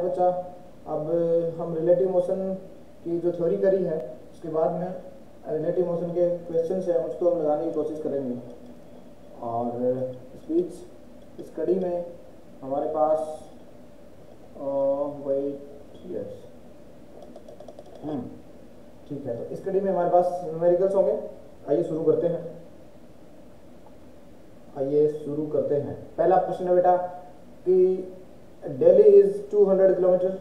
बच्चा, अब हम रिलेटिव मोशन की जो थ्योरी करी है उसके बाद में रिलेटिव मोशन के क्वेश्चंस हैं उसको हम लगाने की कोशिश करेंगे। और इस बीच इस कड़ी में हमारे पास वेट ठीक है, तो इस कड़ी में हमारे पास न्यूमेरिकल्स होंगे। आइए शुरू करते हैं। पहला प्रश्न है बेटा कि दिल्ली इज 200 किलोमीटर।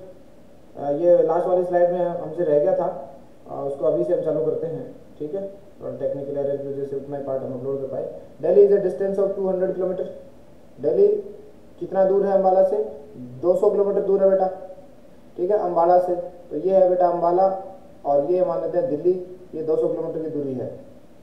ये लास्ट वाली स्लाइड में हमसे रह गया था, उसको अभी से हम चालू करते हैं। ठीक है, और टेक्निकल एरर की वजह से उतना ही पार्ट हम अपलोड कर पाए। Delhi is a distance of 200 kilometre. Delhi कितना दूर है अम्बाला से? 200 किलोमीटर दूर है बेटा। ठीक है, अम्बाला से, तो ये है बेटा अम्बाला, और ये मान लेते हैं दिल्ली, ये 200 किलोमीटर की दूरी है।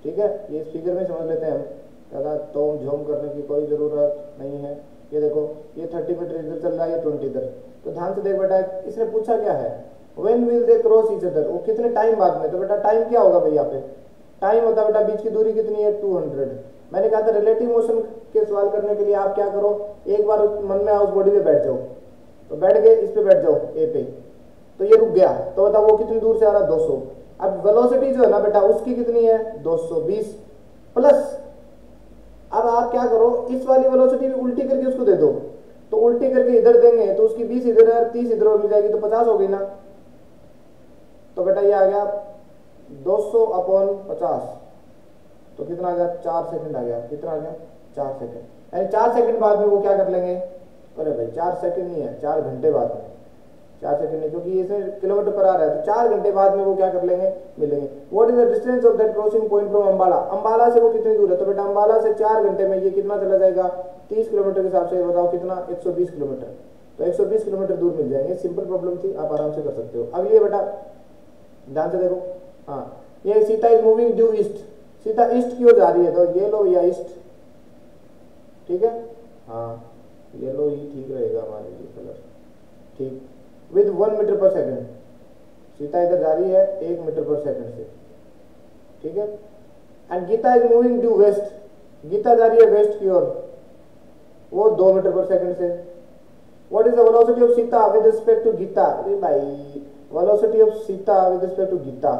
ठीक है, ये इस फिगर में समझ लेते हैं हम, ज़्यादा तोम झोम करने की कोई ज़रूरत नहीं है। ये देखो, ये 30 मीटर इधर चल रहा है, ये 20 इधर। तो ध्यान से देख बेटा, इसने पूछा क्या है, when will they cross each other, वो कितने टाइम बाद में। तो बेटा टाइम क्या होगा भाई, यहाँ पे टाइम होता है बेटा बीच की दूरी कितनी है, 200। मैंने कहा था रिलेटिव मोशन के सवाल करने के लिए आप क्या करो, एक बार मन में उस बॉडी पे बैठ जाओ। तो बैठ गए, इस पे बैठ जाओ ए पे, तो ये रुक गया। तो बताओ वो कितनी दूर से आ रहा, 200। अब वेलोसिटी जो है ना बेटा उसकी कितनी है, 220 प्लस। अब आप क्या करो, इस वाली वेलोसिटी भी उल्टी करके उसको दे दो। तो उल्टी करके इधर देंगे तो उसकी 20 इधर है, 30 इधर मिल जाएगी, तो 50 हो गई ना। तो बेटा ये आ गया 200 अपॉन 50, तो कितना आ गया, 4 सेकंड आ गया। कितना आ गया, 4 सेकंड। यानी 4 सेकंड बाद में वो क्या कर लेंगे, अरे भाई 4 सेकंड नहीं है, 4 घंटे बाद में। 4 सेकंड नहीं, क्योंकि इसे किलोमीटर पर आ रहा है, तो 4 घंटे बाद में वो क्या कर लेंगे, मिलेंगे। What is the distance of that crossing point from Ambala. Ambala से वो कितनी दूर है, तो बेटा अम्बाला से 4 घंटे में ये कितना चला जाएगा, 30 किलोमीटर के हिसाब से बताओ कितना, 120 किलोमीटर। तो 120 किलोमीटर दूर मिल जाएंगे। सिंपल प्रॉब्लम थी, आप आराम से कर सकते हो। अगली है बेटा, ध्यान से देखो, हाँ, ये Sita is moving due east. Sita east की ओर जा रही है, तो ये लो या ईस्ट। ठीक है, हाँ येलो ही ठीक रहेगा हमारे लिए कलर। ठीक, with 1 metre per second. Sita इधर जा रही है 1 मीटर पर सेकंड से। ठीक है, and Gita is moving due waste. Gita जा रही है वेस्ट की ओर, वो 2 मीटर पर सेकंड से। What is the velocity of Sita with respect to Gita. अरे भाई, velocity of Sita with respect to Gita,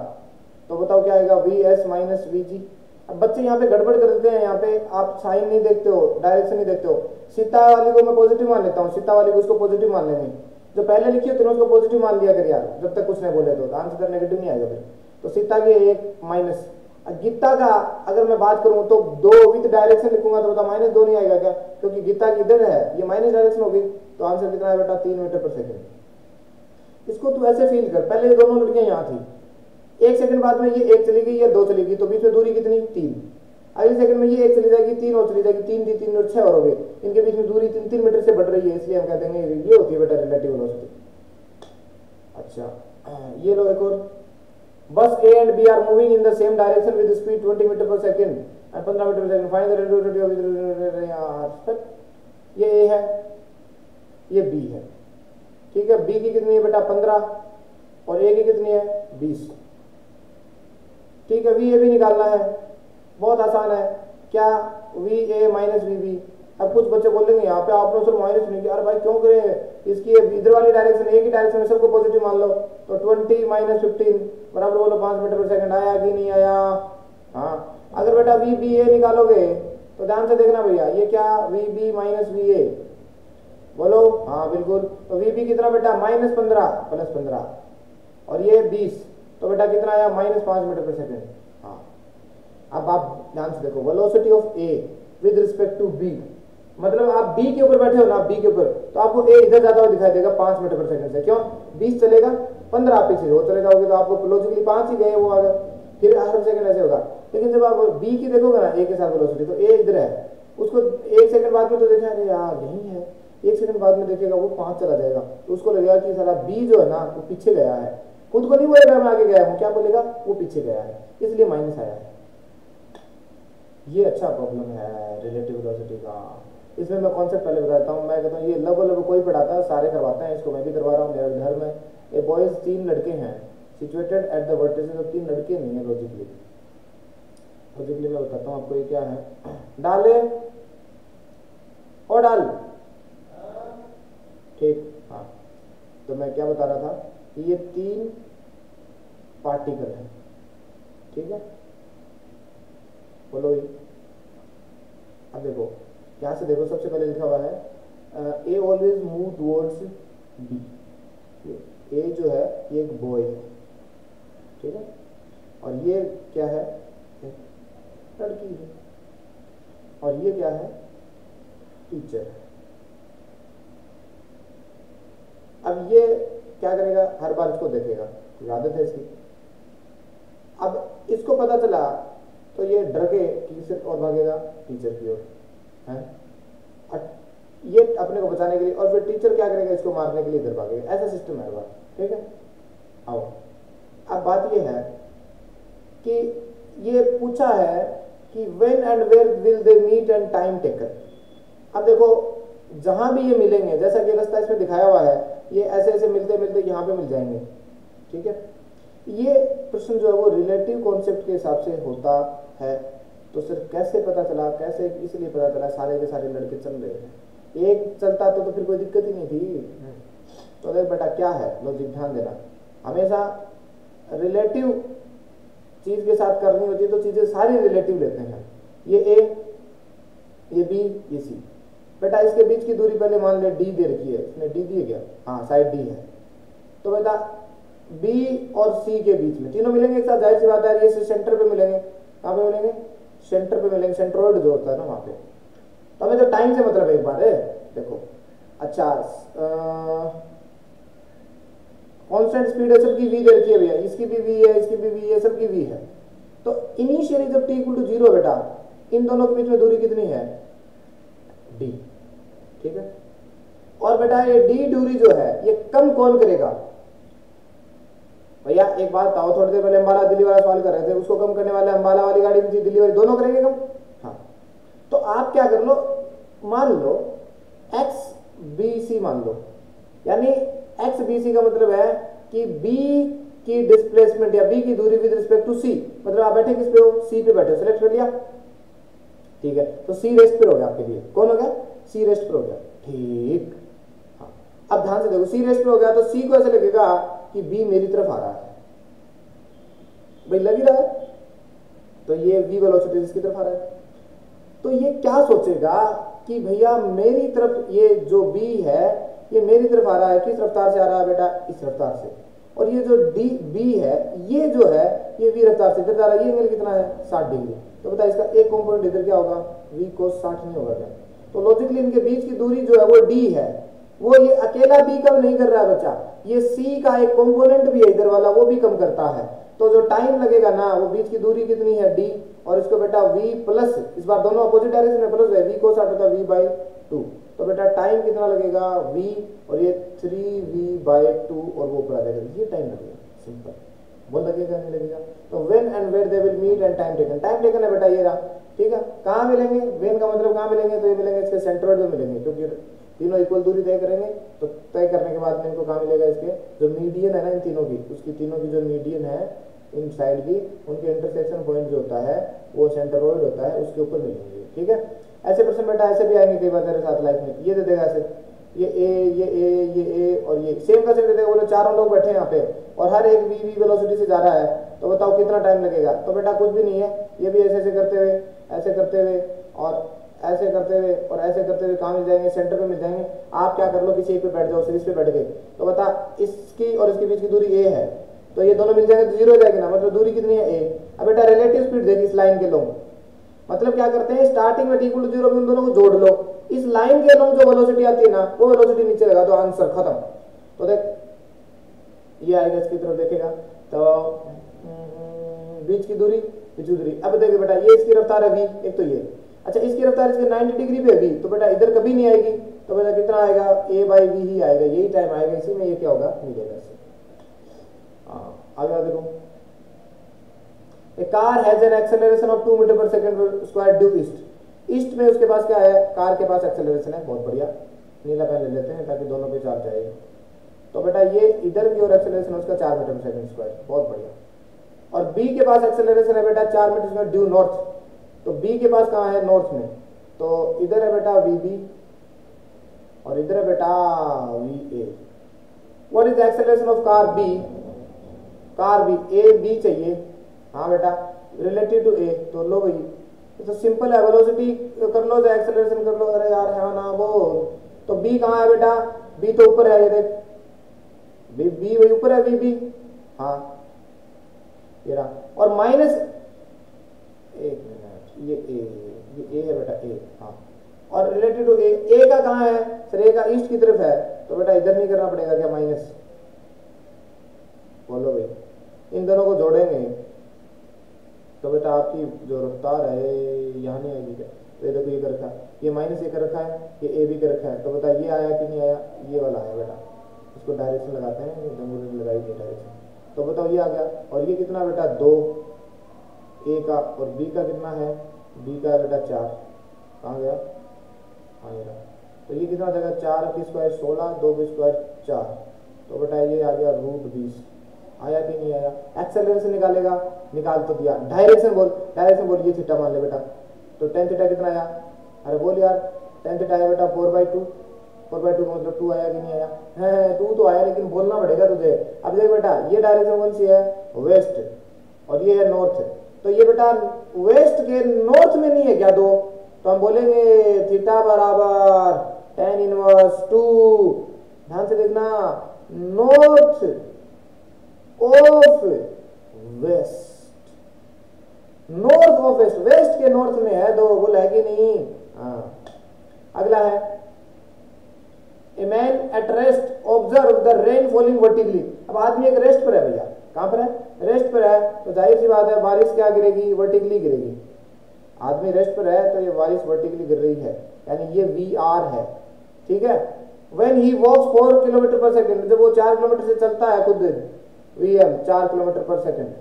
तो बताओ क्या आएगा, V S minus V G. अब बच्चे यहाँ पे गड़बड़ कर देते हैं, यहाँ पे आप साइन नहीं देखते हो, डायरेक्शन नहीं देखते हो। सीता वाली को मैं पॉजिटिव मान लेता हूँ, सीता वाली को उसको पॉजिटिव मान लेंगे। जो पहले लिखी होती है उसको पॉजिटिव मान लिया कर यार, जब तक कुछ नहीं बोले तो आंसर नेगेटिव नहीं आएगा फिर। तो सीता की 1 माइनस, गीता का अगर मैं बात करूं तो 2 विद डायरेक्शन लिखूंगा तो बता -2 नहीं आएगा क्या, क्योंकि गीता की इधर है, ये माइनस डायरेक्शन हो गई। तो आंसर कितना है बेटा, 3 मीटर पर सेकंड। इसको तू ऐसे फील कर, पहले ये दोनों लड़कियां यहाँ थी, 1 सेकंड बाद में ये 1 चली गई, ये 2 चली गई, तो बीच में दूरी कितनी, 3। अगले सेकंड में ये 1 चली जाएगी, 3 और चली जाएगी, 3 थी 3 और 6 और हो गए। इनके बीच में दूरी 3 मीटर से बढ़ रही है, इसलिए हम कहते हैं ये होती है बेटा रिलेटिव वेलोसिटी। अच्छा, ये लो एक और, बस A and B are moving in the same direction with speed 20 meter per second and 15 meter per second. Find the relativity of यार, ये ए है, ये बी है। ठीक है, बी की कितनी है बेटा, 15, और ए की कितनी है, 20। ठीक है, वी ए भी निकालना है, बहुत आसान है। क्या, V A minus V B. अब कुछ बच्चे बोलेंगे यहाँ पे आपने सर माइनस नहीं किया, अरे भाई क्यों करें, इसकी इधर वाली डायरेक्शन, एक ही डायरेक्शन में सबको पॉजिटिव मान लो। तो 20 माइनस 15 बराबर बोलो 5 मीटर पर सेकंड। आया कि नहीं आया, हाँ। अगर बेटा वी बी ए निकालोगे तो ध्यान से देखना भैया, ये क्या, V B minus V A, बोलो हाँ बिल्कुल। तो वी बी कितना बेटा, -15 प्लस 15, और ये 20, तो बेटा कितना आया, -5 मीटर पर सेकंड। हाँ, अब आप ध्यान से देखो, velocity of A with respect to B, मतलब आप बी के ऊपर बैठे हो ना, बी के ऊपर, तो आपको ए इधर जाता हुआ दिखाई देगा 5 मीटर पर सेकंड से। क्यों, 20 चलेगा, 15 आप पीछे हो चले जाओगे, तो आपको लॉजिकली 5 ही गए, वो आ गया, फिर हर सेकंड ऐसे होगा। लेकिन जब आप बी की देखोगे ना, ए के साथ वेलोसिटी, तो ए इधर है, उसको 1 सेकंड बाद में तो देखा अरे यार यही है, 1 सेकंड बाद में देखेगा वो 5 चला जाएगा, तो उसको लगेगा कि सारा बी जो है ना वो पीछे गया है। खुद को नहीं बोलेगा मैं आगे गया हूँ, क्या बोलेगा, वो पीछे गया है, इसलिए माइनस आया है। ये अच्छा प्रॉब्लम है रिलेटिव वेलोसिटी का। इसमें मैं कॉन्सेप्ट पहले बताता हूँ। मैं कहता हूँ ये लगभग कोई पढ़ाता है, सारे करवाते हैं, इसको मैं भी करवा रहा हूँ मेरे घर में। ये बॉयज 3 लड़के हैं, सिचुएटेड एट द वर्टिसेस, और 3 लड़के नहीं है लॉजिकली। मैं बताता हूँ आपको ये क्या है। डाले और डाल, ठीक, हाँ तो मैं क्या बता रहा था कि ये 3 पार्टिकल हैं, ठीक है, बोलो ये। अब देखो यहाँ से देखो, सबसे पहले लिखा हुआ है a always move towards B. ए जो है ये एक बॉय है, ठीक है, और ये क्या है, एक लड़की है, और ये क्या है, टीचर है। अब ये क्या करेगा, हर बार इसको देखेगा, कोई आदत है इसकी। अब इसको पता चला तो ये डर के किसी और भागेगा, टीचर की ओर है, ये अपने को बचाने के लिए, और फिर टीचर क्या करेगा, इसको मारने के लिए इधर भागेगा। ऐसा सिस्टम है हर बार, ठीक है। आओ, अब बात ये है कि ये पूछा है कि when and where will they meet and time taken. अब देखो जहां भी ये मिलेंगे, जैसा कि रास्ता इसमें दिखाया हुआ है, ये ऐसे ऐसे मिलते मिलते यहाँ पे मिल जाएंगे, ठीक है। ये प्रश्न जो है वो रिलेटिव कॉन्सेप्ट के हिसाब से होता है। तो सिर्फ कैसे पता चला, कैसे इसलिए पता चला, सारे के सारे लड़के चल रहे हैं, एक चलता तो फिर कोई दिक्कत ही नहीं थी। तो देख बेटा क्या है लॉजिक, ध्यान देना, हमेशा रिलेटिव चीज के साथ करनी होती है तो चीजें सारी रिलेटिव लेते हैं। ये ए, ये बी, ये सी। बेटा इसके बीच की दूरी पहले मान ले डी दे रखी है, इसने डी दी है क्या, हाँ साइड डी है। तो बेटा बी और सी के बीच में तीनों मिलेंगे एक साथ, जाहिर सी बात है ये सेंटर पे मिलेंगे। कहाँ पे मिलेंगे, सेंटर पे मिलेंगे, सेंट्रोइड जो होता है ना वहां पे। तो हमें तो टाइम से मतलब एक बार है, देखो अच्छा कांस्टेंट स्पीड है, सबकी v दे रखी है भैया, इसकी भी v है, इसकी भी v है, सबकी v है। तो इनिशियली जब t इक्वल टू 0 बेटा, इन दोनों के बीच में दूरी कितनी है, d, ठीक है। और बेटा ये d दूरी जो है ये कम कौन करेगा भैया, एक बात बताओ, थोड़ी देर पहले अंबाला दिल्ली वाला सवाल कर रहे थे, उसको कम करने वाले अंबाला वाली गाड़ी भी थी, दिल्ली वाली, दोनों करेंगे कम। हाँ, तो आप क्या कर लो, मान लो एक्स बी सी मान लो, यानी एक्स बी सी का मतलब है कि बी की डिस्प्लेसमेंट या बी की दूरी विद रिस्पेक्ट टू सी, मतलब आप बैठे किस पे हो, सी पे बैठे हो, सिलेक्ट कर लिया, ठीक है। तो सी रेस्ट पे हो गया आपके लिए, कौन हो गया, सी रेस्ट पे हो गया, ठीक। हाँ, अब ध्यान से देखो, सी रेस्ट पे हो गया तो सी को ऐसे लगेगा कि बी मेरी तरफ आ रहा है, भाई लग ही रहा है, तो ये v वेलोसिटी इसकी तरफ आ रहा है। तो ये क्या सोचेगा कि भैया मेरी तरफ ये जो b है ये मेरी तरफ आ रहा है, किस रफ्तार से आ रहा है बेटा, इस रफ्तार से, और ये जो b है ये जो है ये v रफ्तार से इधर जा रहा है, ये एंगल कितना है 60 डिग्री। तो बता इसका एक कंपोनेंट इधर क्या होगा, v cos 60 नहीं होगा क्या। तो लॉजिकली इनके बीच की दूरी जो है वो d है, वो ये अकेला b कम नहीं कर रहा है बच्चा, ये c का एक कंपोनेंट भी है इधर वाला, वो भी कम करता है। तो जो टाइम लगेगा ना, वो बीच की दूरी कितनी है d, और इसको बेटा v प्लस, इस बार दोनों अपोजिट डायरेक्शन में प्लस है, v cos 60 होता है v/2। तो बेटा टाइम कितना लगेगा v, और ये 3v/2, और वो ऊपर आ जाएगा, ये टाइम लगेगा, सिंपल। वो लगेगा नहीं लगेगा। तो when and where they will meet and time taken, time taken है बेटा ये रहा, ठीक है। कहाँ मिलेंगे, व्हेन का मतलब कहाँ मिलेंगे, तो ये मिलेंगे इसके सेंट्रोइड में मिलेंगे, क्योंकि तीनों इक्वल दूरी तय करेंगे। तो तय करने के बाद में इनको कहाँ मिलेगा, इसके जो मीडियन है ना इन तीनों की, उसकी तीनों की जो मीडियन है इन साइड की, उनके इंटरसेक्शन पॉइंट जो होता है वो सेंट्रोइड होता है, उसके ऊपर मिलेंगे, ठीक है। ऐसे प्रश्न बेटा ऐसे भी आएंगे कई बार तेरे साथ लाइफ में, ये दे देगा ऐसे, ये ए, ये ए, ये ए, और ये सेम का सेम दे देगा, बोले चारों लोग बैठे हैं यहाँ पे और हर एक v वेलोसिटी से जा रहा है, तो बताओ कितना टाइम लगेगा। तो बेटा कुछ भी नहीं है, ये भी ऐसे ऐसे करते हुए, ऐसे करते हुए, और ऐसे करते हुए, और ऐसे करते हुए कहाँ मिल जाएंगे, सेंटर पे मिल जाएंगे। आप क्या कर लो, किसी एक पे बैठ जाओ, सीरीज पे बैठ गए, तो बता इसकी और इसके बीच की दूरी ए है, तो ये दोनों मिल जाएंगे तो 0 हो जाएगी ना, मतलब दूरी कितनी है a। अब बेटा रिलेटिव स्पीड देख इस लाइन के लोग, मतलब क्या करते हैं, स्टार्टिंग में t = 0 उन दोनों को जोड़ लो, इस लाइन के लोग जो वेलोसिटी आती है ना वो वेलोसिटी नीचे लगा, तो आंसर खत्म। तो देख ये आएगा, इसकी तरफ देखेगा तो बीच की दूरी, बीच की दूरी। अब देखिए बेटा ये इसकी रफ्तार है v, एक तो ये, अच्छा इसकी रफ्तार इसके 90 डिग्री पे है v, तो बेटा इधर कभी नहीं आएगी, तो बेटा कितना आएगा, a/v ही आएगा, यही टाइम आएगा, इसी में ये क्या होगा, मिलेगा। आगे देखो, a car has an acceleration of 2 metre per second square due east. East में उसके पास क्या है, कार के पास एक्सेलरेशन है, बहुत बढ़िया, नीला पेन ले लेते हैं ताकि दोनों पे चार्ज जाएगा। तो बेटा ये इधर की ओर एक्सेलरेशन उसका 4 मीटर पर सेकंड स्क्वायर, बहुत बढ़िया। और बी के पास एक्सेलरेशन है बेटा 4 मीटर स्क्वायर ड्यू नॉर्थ, तो बी के पास कहाँ है, नॉर्थ में, तो इधर है बेटा वी बी और इधर है बेटा V A. What is acceleration of car B, A B चाहिए। हाँ बेटा, रिलेटिव टू ए, तो लो भाई, तो सिंपल है, वेलोसिटी कर लो तो एक्सेलरेशन कर लो। अरे यार है ना वो, तो बी कहाँ है बेटा, बी तो ऊपर है, ये देख, बी वही ऊपर है, बी, हाँ ये रहा। और माइनस, एक मिनट, ये ए है बेटा, ए, हाँ, और रिलेटेड टू ए का कहाँ है सर, ए का ईस्ट की तरफ है, तो बेटा इधर नहीं करना पड़ेगा क्या माइनस, बोलो भाई, इन दोनों को जोड़ेंगे तो बेटा आपकी जो रफ्तार है यहाँ नहीं आएगी क्या, तो ये देखो ये कर रखा है, ये माइनस ए कर रखा है, ये ए भी कर रखा है, तो बेटा ये आया कि नहीं आया, ये वाला आया बेटा, इसको डायरेक्शन लगाते हैं, जंगल लगाई गई डायरेक्शन, तो बताओ ये आ गया। और ये कितना बेटा 2 ए का, और बी का कितना है, बी का बेटा 4, कहाँ गया, हाँ ये रहा, तो ये कितना जाएगा 4 की स्क्वायर 16, 2 की स्क्वायर 4, तो बेटा ये आ गया √20, आया कि नहीं आया। एक्सेलरेशन निकालेगा, निकाल तो दिया, डायरेक्शन बोल, ये थीटा मान ले बेटा, तो tan थीटा कितना आया, अरे बोल यार, tan थीटा आया बेटा 4/2 का मतलब 2 आया कि नहीं आया, है 2 तो आया, लेकिन बोलना पड़ेगा तुझे। अब देख बेटा, ये डायरेक्शन कौन सी है, वेस्ट, और ये है नॉर्थ, तो ये बेटा वेस्ट के नॉर्थ में नहीं है क्या दो, तो हम बोलेंगे थीटा बराबर tan इनवर्स 2, ध्यान से देखना, north of west, north of west, west के नॉर्थ में है दो, बोला है कि नहीं, हाँ। अगला है, a man at rest observe the rain falling vertically. अब आदमी एक रेस्ट पर है भैया, कहां पर है, रेस्ट पर है, तो जाहिर सी बात है बारिश क्या गिरेगी, वर्टिकली गिरेगी। आदमी रेस्ट पर है तो ये बारिश वर्टिकली गिर रही है, यानी ये VR है, ठीक है। व्हेन ही वॉक्स 4 किलोमीटर पर सेकंड, जब वो 4 किलोमीटर से चलता है खुद, VM 4 किलोमीटर पर सेकंड,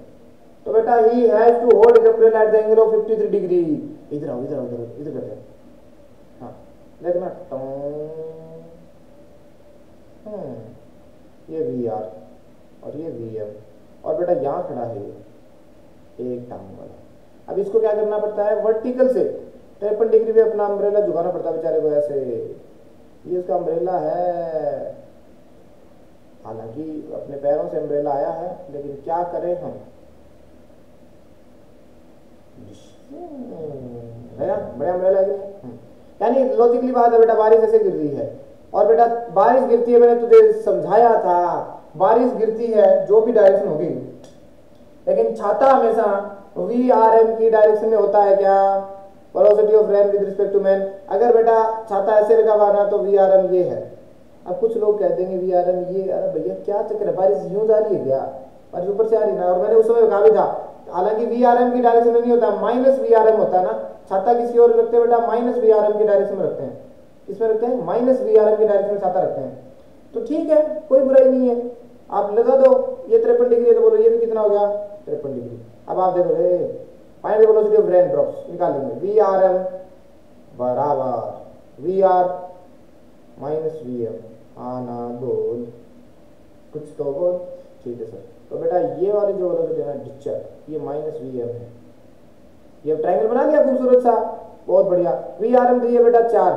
तो बेटा he has to hold his umbrella at the angle of 53 degree. इधर आओ, इधर करते हैं, हाँ देखना, ये VR और ये VM, और बेटा यहाँ खड़ा है एक टांग वाला। अब इसको क्या करना पड़ता है, वर्टिकल से 53 डिग्री पे अपना अम्ब्रेला झुकाना पड़ता है बेचारे को ऐसे, ये उसका अम्ब्रेला है, हालांकि अपने पैरों से अम्ब्रेला आया है, लेकिन क्या करें हम, है ना, बड़े अम्ब्रेला है कि नहीं। यानी लॉजिकली बात है बेटा, बारिश ऐसे गिर रही है, और बेटा बारिश गिरती है, मैंने तुझे समझाया था, बारिश गिरती है जो भी डायरेक्शन होगी, लेकिन छाता हमेशा VRM की डायरेक्शन में होता है क्या, velocity of rain with respect to man. अगर बेटा छाता ऐसे लगा हुआ ना तो VRM ये है। अब कुछ लोग कह देंगे VRM ये, अरे भैया क्या चक्कर है, बारिश यूं जा रही है क्या, बारिश ऊपर से आ रही ना, और मैंने उस समय कहा भी था, हालांकि VRM की डायरेक्शन में नहीं होता, -VRM होता है ना, छाता किसी और रखते हैं बेटा, -VRM की डायरेक्शन में रखते हैं, किसमें रखते हैं, -VRM की डायरेक्शन में छाता रखते हैं, तो ठीक है, कोई बुराई नहीं है, आप लगा दो, ये 53 डिग्री है तो बोलो ये भी कितना हो गया 53 डिग्री। अब आप देखो, find the velocity of rain drops, निकालेंगे VRM बराबर VR -VM, आना बोल, कुछ तो बोल, ठीक है सर। तो बेटा ये वाली जो वेलोसिटी है ना डिस्चर, ये -VM है, ये ट्रायंगल बना लिया खूबसूरत सा, बहुत बढ़िया। VRM दी है बेटा 4,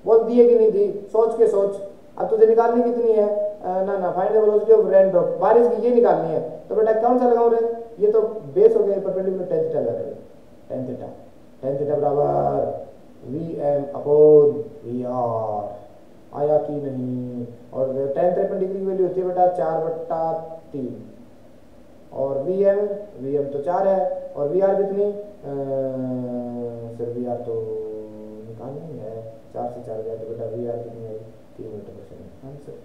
बोल दिए कि नहीं दी, सोच के सोच। अब तुझे निकालनी कितनी है, ना find the velocity of rain drop, बारिश की ये निकालनी है, तो बेटा कौन सा लगाऊं रे, ये तो बेस हो गया परपेंडिकुलर tan थीटा लगा रहे, tan थीटा बराबर VM अपॉन VR, आया कि नहीं। और tan 53 डिग्री की वैल्यू होती है बेटा 4/3, और VM तो 4 है, और VR कितनी, सर VR तो निकालनी है, 4 से 4 गया तो बेटा VR कितनी है 3 मीटर पर सेकंड, आंसर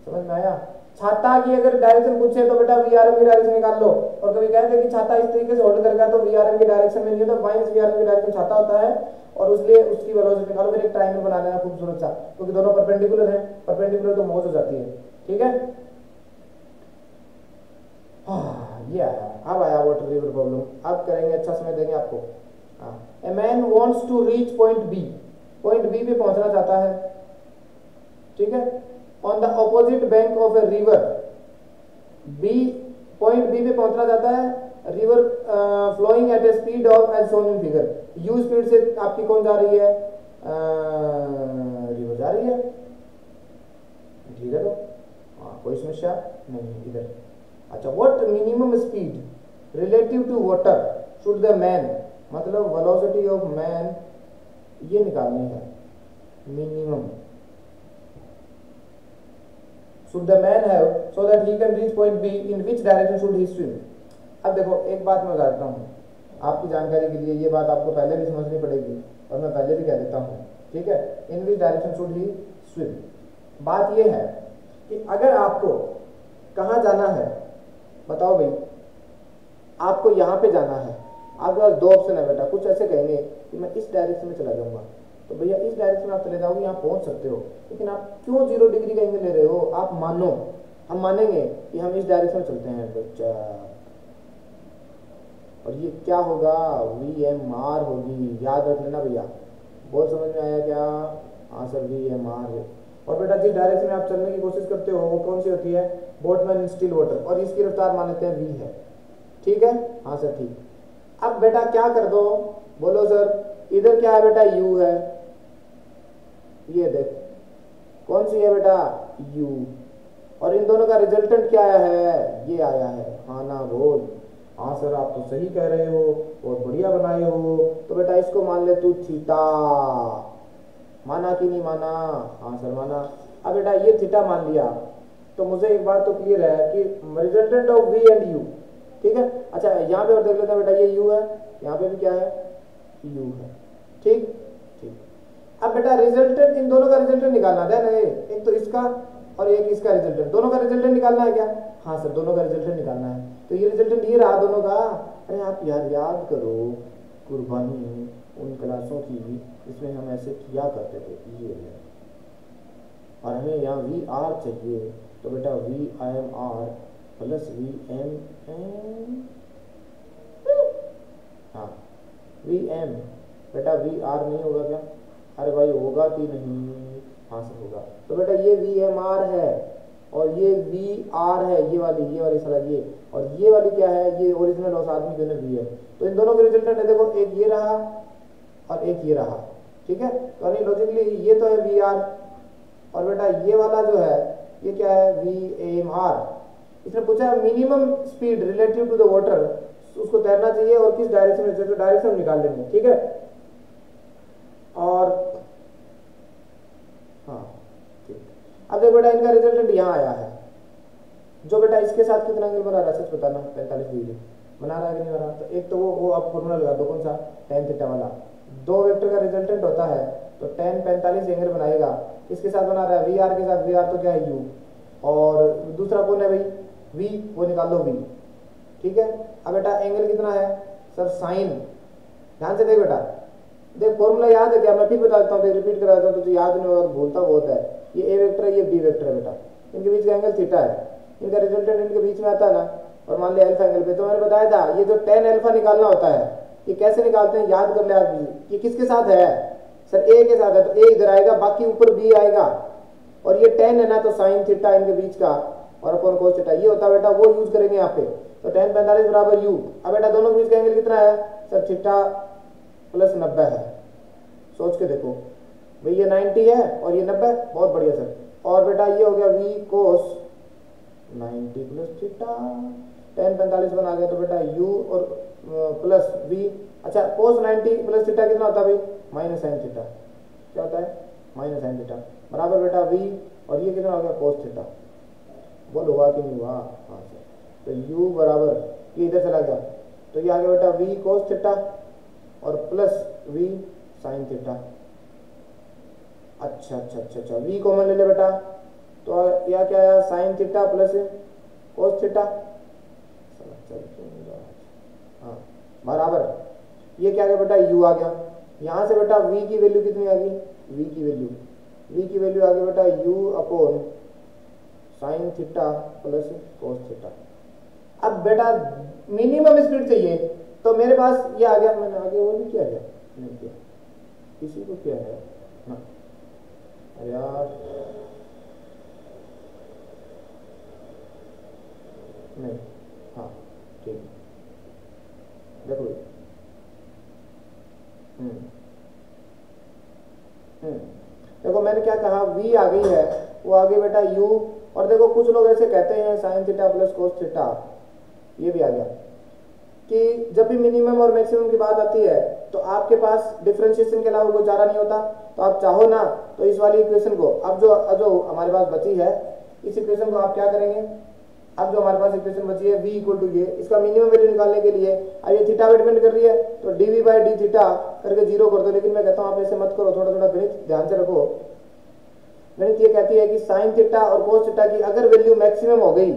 समझ में आया। छाता की अगर डायरेक्शन पूछे तो बेटा VRM की डायरेक्शन निकाल लो, और कभी कहते हैं कि छाता इस तरीके से होल्ड करेगा तो VRM की डायरेक्शन में नहीं होता, -VRM की डायरेक्शन छाता होता है, और इसलिए उसकी वेलोसिटी निकालो, फिर एक ट्रायंगल बना लेना खूबसूरत सा, क्योंकि दोनों परपेंडिकुलर हैं, परपेंडिकुलर तो मोज हो जाती है, ठीक है। ये आया, अब आया वाटर रिवर प्रॉब्लम, अब करेंगे, अच्छा समय देंगे आपको। A man wants to reach point B पे पहुंचना चाहता है, ठीक है, on the opposite bank of a river, point B पे पहुंचना चाहता है, river flowing at a speed of as shown in figure, U speed से आपकी कौन जा रही है, रिवर जा रही है, ठीक है। तो कोई समस्या नहीं इधर। अच्छा, what minimum speed relative to water should the man, मतलब वेलोसिटी ऑफ मैन ये निकालनी है। Minimum should the man have so that he can reach point B, in which direction should he swim? अब देखो एक बात मैं बताता हूँ आपकी जानकारी के लिए, ये बात आपको पहले भी समझनी पड़ेगी और मैं पहले भी कह देता हूँ, ठीक है। In which direction should he swim, बात ये है कि अगर आपको कहाँ जाना है बताओ भाई, आपको यहाँ पे जाना है, आपके पास दो ऑप्शन है बेटा, कुछ ऐसे कहेंगे कि मैं इस डायरेक्शन में चला जाऊँगा, तो भैया इस डायरेक्शन में आप चले जाओगे, यहाँ पहुँच सकते हो, लेकिन आप क्यों 0 डिग्री का एंगल ले रहे हो? आप मानो, हम मानेंगे कि हम इस डायरेक्शन में चलते हैं बच्चा, और ये क्या होगा, VMR होगी, याद रख लेना भैया। बहुत समझ में आया क्या? हाँ सर VMR है। और बेटा जिस डायरेक्शन में आप चलने की कोशिश करते हो वो कौन सी होती है? बोटमैन स्टिल वाटर, और इसकी रफ्तार मान लेते हैं V है, ठीक है? हाँ सर ठीक। अब बेटा क्या कर दो, बोलो सर, इधर क्या है बेटा? U है, ये देख कौन सी है बेटा? U, और इन दोनों का रिजल्टेंट क्या आया है? ये आया है। हाँ ना बोल। हाँ सर आप तो सही कह रहे हो, बहुत बढ़िया बनाए हो। तो बेटा इसको मान ले तू थीटा, माना कि नहीं माना? हाँ सर माना। अब बेटा ये थीटा मान लिया, तो मुझे एक बात तो क्लियर है कि resultant of V and U, ठीक है। अच्छा यहाँ पे और देख लेते हैं बेटा, ये U है, यहाँ पे भी क्या है? U है, ठीक ठीक। अब बेटा रिजल्टेंट, इन दोनों का रिजल्टेंट निकालना है ना, एक तो इसका और एक इसका रिजल्टेंट, दोनों का रिजल्टेंट निकालना है क्या? हाँ सर दोनों का रिजल्टेंट निकालना है। तो ये रिजल्टेंट ये रहा दोनों का। अरे आप यार याद करो कुर्बानी उन क्लासों की जिसमें हम ऐसे किया करते थे, ये है। और हमें यहाँ VR चाहिए, तो बेटा VMR प्लस VM, हाँ VM, बेटा VR नहीं होगा क्या? अरे भाई होगा कि नहीं? हाँ सर होगा। तो बेटा ये VMR है और ये VR है, ये वाली साला ये, और ये वाली क्या है? ये ओरिजिनल और आदमी जो है V है। तो इन दोनों के रिजल्टेंट है, देखो एक ये रहा और एक ये रहा, ठीक है। तो लॉजिकली ये तो है VR, और बेटा ये वाला जो है ये क्या है? VMR। इसने पूछा minimum speed relative to the water, उसको तैरना चाहिए और किस डायरेक्शन में, तो डायरेक्शन निकाल लेंगे, ठीक है। और हाँ ठीक। अब देखो बेटा इनका रिजल्टेंट यहाँ आया है, जो बेटा इसके साथ कितना एंगल बना रहा है सच बताना? 45 डिग्री बना रहा है कि नहीं बना? तो एक तो वो आप फॉर्मूला लगा दो, कौन सा? tan थीटा वाला। दो वेक्टर का रिजल्टेंट होता है तो tan 45 एंगल बनाएगा, किसके साथ बना रहा है? VR के साथ। VR तो क्या है? U, और दूसरा कौन है भाई? V, वो निकाल लो V, ठीक है। अब बेटा एंगल कितना है सर? साइन। ध्यान से देख बेटा, देख फॉर्मूला याद है क्या? मैं फिर बता देता हूँ, रिपीट करा देता हूँ, तुझे याद नहीं और भूलता बहुत है। ये A वेक्टर है, ये B वेक्टर है बेटा, इनके बीच का एंगल थीटा है, इनका रिजल्टेंट इनके बीच में आता है ना, और मान लिया अल्फा एंगल पे। तो मैंने बताया था ये जो tan अल्फा निकालना होता है, ये कैसे निकालते हैं याद कर ले आप भी। ये किसके साथ है सर? A के साथ है, तो A इधर आएगा, बाकी ऊपर B आएगा, और ये tan है ना, तो साइन थीटा इनके बीच का, और अपन कोस थीटा ये होता है बेटा, वो यूज करेंगे यहाँ पे। तो tan 45 बराबर U। अब बेटा दोनों के बीच का एंगल कितना है सर? थीटा प्लस 90 है। सोच के देखो भाई, ये 90 है और ये 90, बहुत बढ़िया सर। और बेटा ये हो गया V कोस 90 प्लस थीटा, tan 45 बना गया, तो बेटा U और प्लस V। अच्छा कोस 90 प्लस थीटा कितना होता है भाई? Minus sine theta. क्या होता है? माइनस साइन थीटा बराबर बेटा V, और ये कितना हो गया? Cos theta. बोल हुआ कि नहीं हुआ? हाँ सर। तो U बराबर ये इधर चला गया, तो ये आ गया बेटा V कोस थीटा और प्लस V साइन थीटा। अच्छा अच्छा अच्छा अच्छा, V कॉमन ले ले बेटा, तो यह क्या आया? Sign theta plus cos theta. हाँ बराबर, ये क्या आ गया बेटा? U आ गया। यहाँ से बेटा V की वैल्यू कितनी आ गई? V की वैल्यू आ गई बेटा U upon sine theta plus cos theta. अब बेटा मिनिमम स्पीड चाहिए, तो मेरे पास ये आ गया, मैंने आगे वो नहीं किया क्या? नहीं किया, किसी को किया है ना? अरे यार नहीं, हाँ ठीक, देखो देखो मैंने क्या कहा? V आ गई है, वो आगे बेटा u, और देखो कुछ लोग ऐसे कहते हैं sign theta plus cos theta, ये भी आ गया कि जब भी मिनिमम और मैक्सिमम की बात आती है तो आपके पास डिफरेंशिएशन के अलावा कोई चारा नहीं होता। तो आप चाहो ना तो इस वाली इक्वेशन को, अब जो हमारे पास बची है इस इक्वेशन को आप क्या करेंगे, अब जो हमारे पास इक्वेशन बची है v इक्वल टू ये, इसका मिनिमम वैल्यू निकालने के लिए अब ये थीटा डिपेंड कर रही है तो dv बाई डी थीटा करके 0 कर दो। लेकिन मैं कहता हूँ आप ऐसे मत करो, थोड़ा थोड़ा गणित ध्यान से रखो। गणित ये कहती है कि साइन थीटा और कोस थीटा की अगर वैल्यू मैक्सिमम हो गई,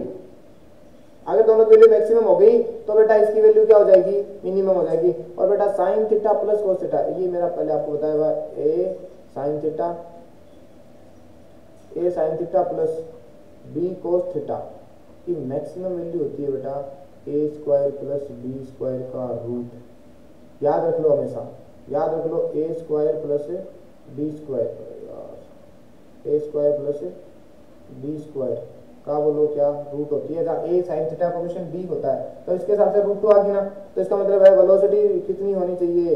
अगर दोनों की वैल्यू मैक्सिमम हो गई तो बेटा इसकी वैल्यू क्या हो जाएगी, मिनिमम हो जाएगी। और बेटा sine theta plus cos theta, ये मेरा पहले आपको बताया हुआ a sine theta plus b cos theta की मैक्सिमम वैल्यू होती है बेटा a square plus b square का रूट। याद रख लो, हमेशा याद रख लो, a square plus b square, a square plus b square का बोलो क्या रूट होती है। जहाँ a sine theta coefficient b होता है तो इसके हिसाब से रूट 2 आ गई ना, तो इसका मतलब है वेलोसिटी कितनी होनी चाहिए,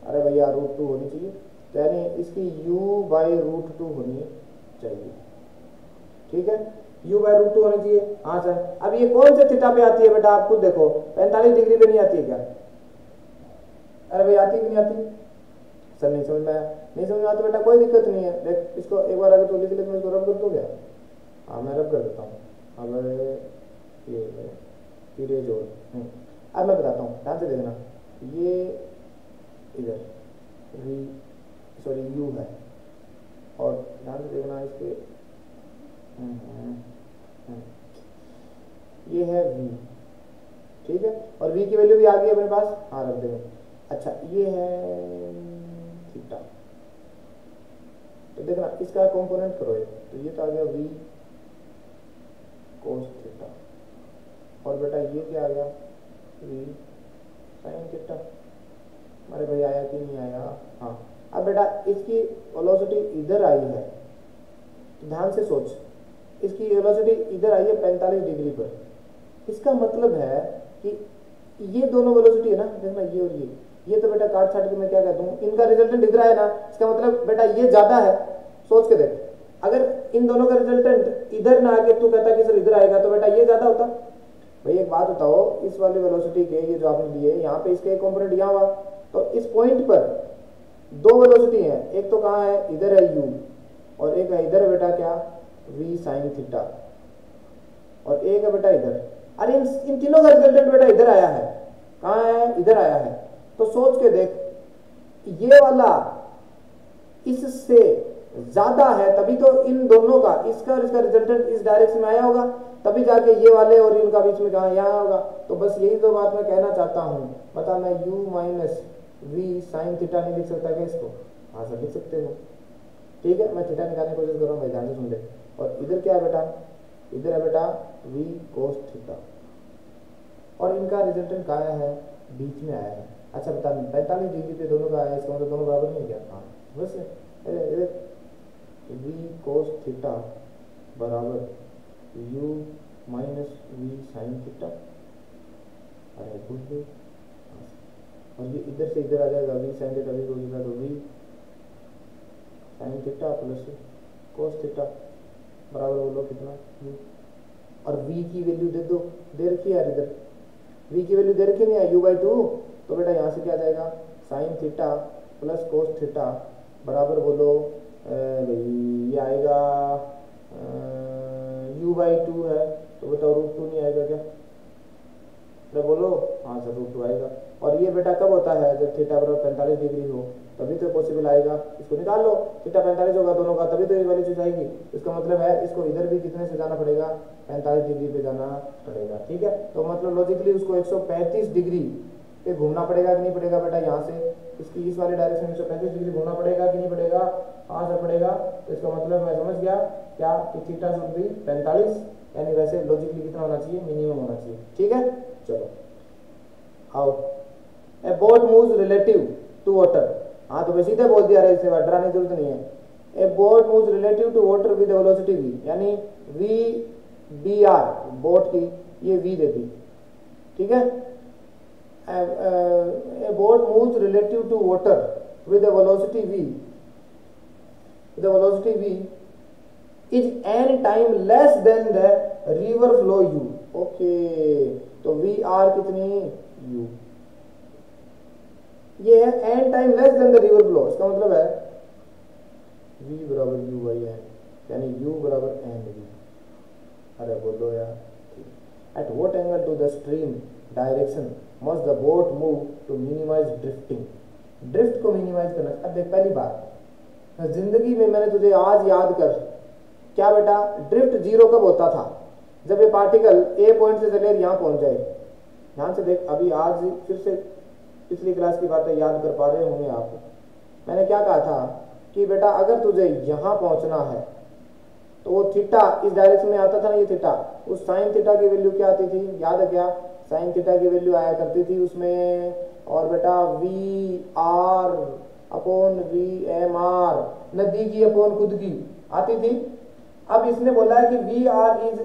अरे भैया रूट 2 होनी चाहिए, तो यानी इसकी u बाई रूट 2 होनी चाहिए। ठीक है, u बाई रूट 2 होनी चाहिए। हाँ सर, अब ये कौन से थीटा पे आती है बेटा, आप खुद देखो 45 डिग्री पे नहीं आती है क्या, अरे भाई आती है कि नहीं आती सर, नहीं समझ में आया, नहीं समझ में आता बेटा कोई दिक्कत नहीं है, देख इसको एक बार अगर तो लिख ले तो इसको रब कर दो क्या, हाँ मैं रब कर देता हूँ। अब ये जोड़, अब मैं बताता हूँ, ध्यान से देखना, ये इधर सॉरी u है, और ध्यान से देखना इसके ये है v, ठीक है, और v की वैल्यू भी आ गई अपने पास, हाँ रख देंगे। अच्छा ये है थीटा, तो देखना इसका कंपोनेंट करो ये, तो ये तो आ गया v कोस थीटा, और बेटा ये क्या आ गया v साइन थीटा। अरे भाई आया कि नहीं आया, हाँ। अब बेटा इसकी वेलोसिटी इधर आई है, तो ध्यान से सोच, इसकी वेलोसिटी इधर आई है 45 डिग्री पर, इसका मतलब है कि ये दोनों वेलोसिटी है ना, देखना ये और ये तो बेटा काट छाट के मैं क्या कहता हूँ, इनका रिजल्टेंट इधर है ना, इसका मतलब बेटा ये ज्यादा है। सोच के देख, अगर इन दोनों का रिजल्टेंट इधर ना आके तू कहता कि सर इधर आएगा तो बेटा ये ज्यादा होता। भाई एक बात बताओ, इस वाली वेलोसिटी के ये जो आपने लिए यहाँ पे इसका एक कंपोनेंट यहाँ हुआ, तो इस पॉइंट पर दो वेलोसिटी है, एक तो कहाँ है इधर है u, और एक है इधर बेटा क्या v साइन थीटा, और एक है बेटा इधर। अरे इन तीनों का रिजल्टेंट बेटा इधर आया है, कहाँ है इधर आया है, तो सोच के देख ये वाला इससे ज्यादा है, तभी तो इन दोनों का, इसका और इसका रिजल्टेंट इस डायरेक्शन में आया होगा, तभी जाके ये वाले और इनका बीच में कहा यहाँ होगा। तो बस यही तो बात मैं कहना चाहता हूँ, बता मैं u minus v sign theta नहीं लिख सकता क्या इसको, हाँ सर लिख सकते हो, ठीक है। मैं थीटा निकालने की कोशिश कर रहा हूँ भाई, ध्यान से सुन ले। और इधर क्या है बेटा, इधर है बेटा v कोस थीटा, और इनका रिजल्टेंट कहाँ है, बीच में आया है। अच्छा बता 45 डिग्री पे दोनों का आया है, इसका मतलब दोनों बराबर नहीं है क्या, हाँ बस इधर v कोस थीटा बराबर u minus v sine theta, अरे भूल गए, और ये इधर से इधर आ जाएगा v साइन थीटा भी होगा, तो v sign theta plus cos theta बराबर बोलो कितना u, और v की वैल्यू दे दो, दे रखी है यार इधर v की वैल्यू दे रखी नहीं है u/2, तो बेटा यहाँ से क्या जाएगा sign theta plus cos theta बराबर बोलो ये आएगा u/2 है, तो बताओ √2 नहीं आएगा क्या, तो बोलो हाँ सर √2 आएगा। और ये बेटा कब होता है, जब थीटा बराबर 45 डिग्री हो, तभी तो पॉसिबल आएगा। इसको निकाल लो, थीटा 45 होगा दोनों का, तभी तो ये वाली चीज आएगी। इसका मतलब है इसको इधर भी कितने से जाना पड़ेगा, 45 डिग्री पे जाना पड़ेगा, ठीक है। तो मतलब लॉजिकली उसको 135 डिग्री पे घूमना पड़ेगा कि नहीं पड़ेगा बेटा, यहाँ से इसकी इस वाले डायरेक्शन में 135 डिग्री घूमना पड़ेगा कि नहीं पड़ेगा, हाँ सर पड़ेगा। तो इसका मतलब मैं समझ गया क्या कि थीटा शुड बी 45, यानी वैसे लॉजिकली कितना होना चाहिए, मिनिमम होना चाहिए, ठीक है। चलो आओ, a boat moves relative to water, हाँ तो मैं सीधे बोल दिया रहा, इससे डराने की जरूरत नहीं है। A boat moves relative to water with velocity v, यानी v/dr बोट की ये v देती, ठीक है। A boat moves relative to water with velocity v, is N time less than the river flow U. Okay, तो V R कितनी, U, ये है N time less than the river flow. इसका मतलब है वी बराबर यू बाई एन, यानी U बराबर एन वी। अरे बोलो यार, at what angle to the stream direction must the boat move to minimize drifting. Drift को मिनिमाइज करना। अब देख, पहली बात जिंदगी में मैंने तुझे आज याद कर, क्या बेटा, ड्रिफ्ट जीरो कब होता था, जब ये पार्टिकल ए पॉइंट से चले यहां पहुंच जाए। ध्यान से देख, अभी आज फिर से पिछली क्लास की बातें याद कर पा रहे होंगे आप। मैंने क्या कहा था कि बेटा अगर तुझे यहां पहुंचना है तो वो थीटा इस डायरेक्शन में आता था ना, ये थीटा, उस साइन थीटा की वैल्यू क्या आती थी, याद है क्या, साइन थीटा की वैल्यू आया करती थी उसमें, और बेटा V R upon V M R, नदी की अपॉन खुद की आती थी। अब इसने बोला है कि V R is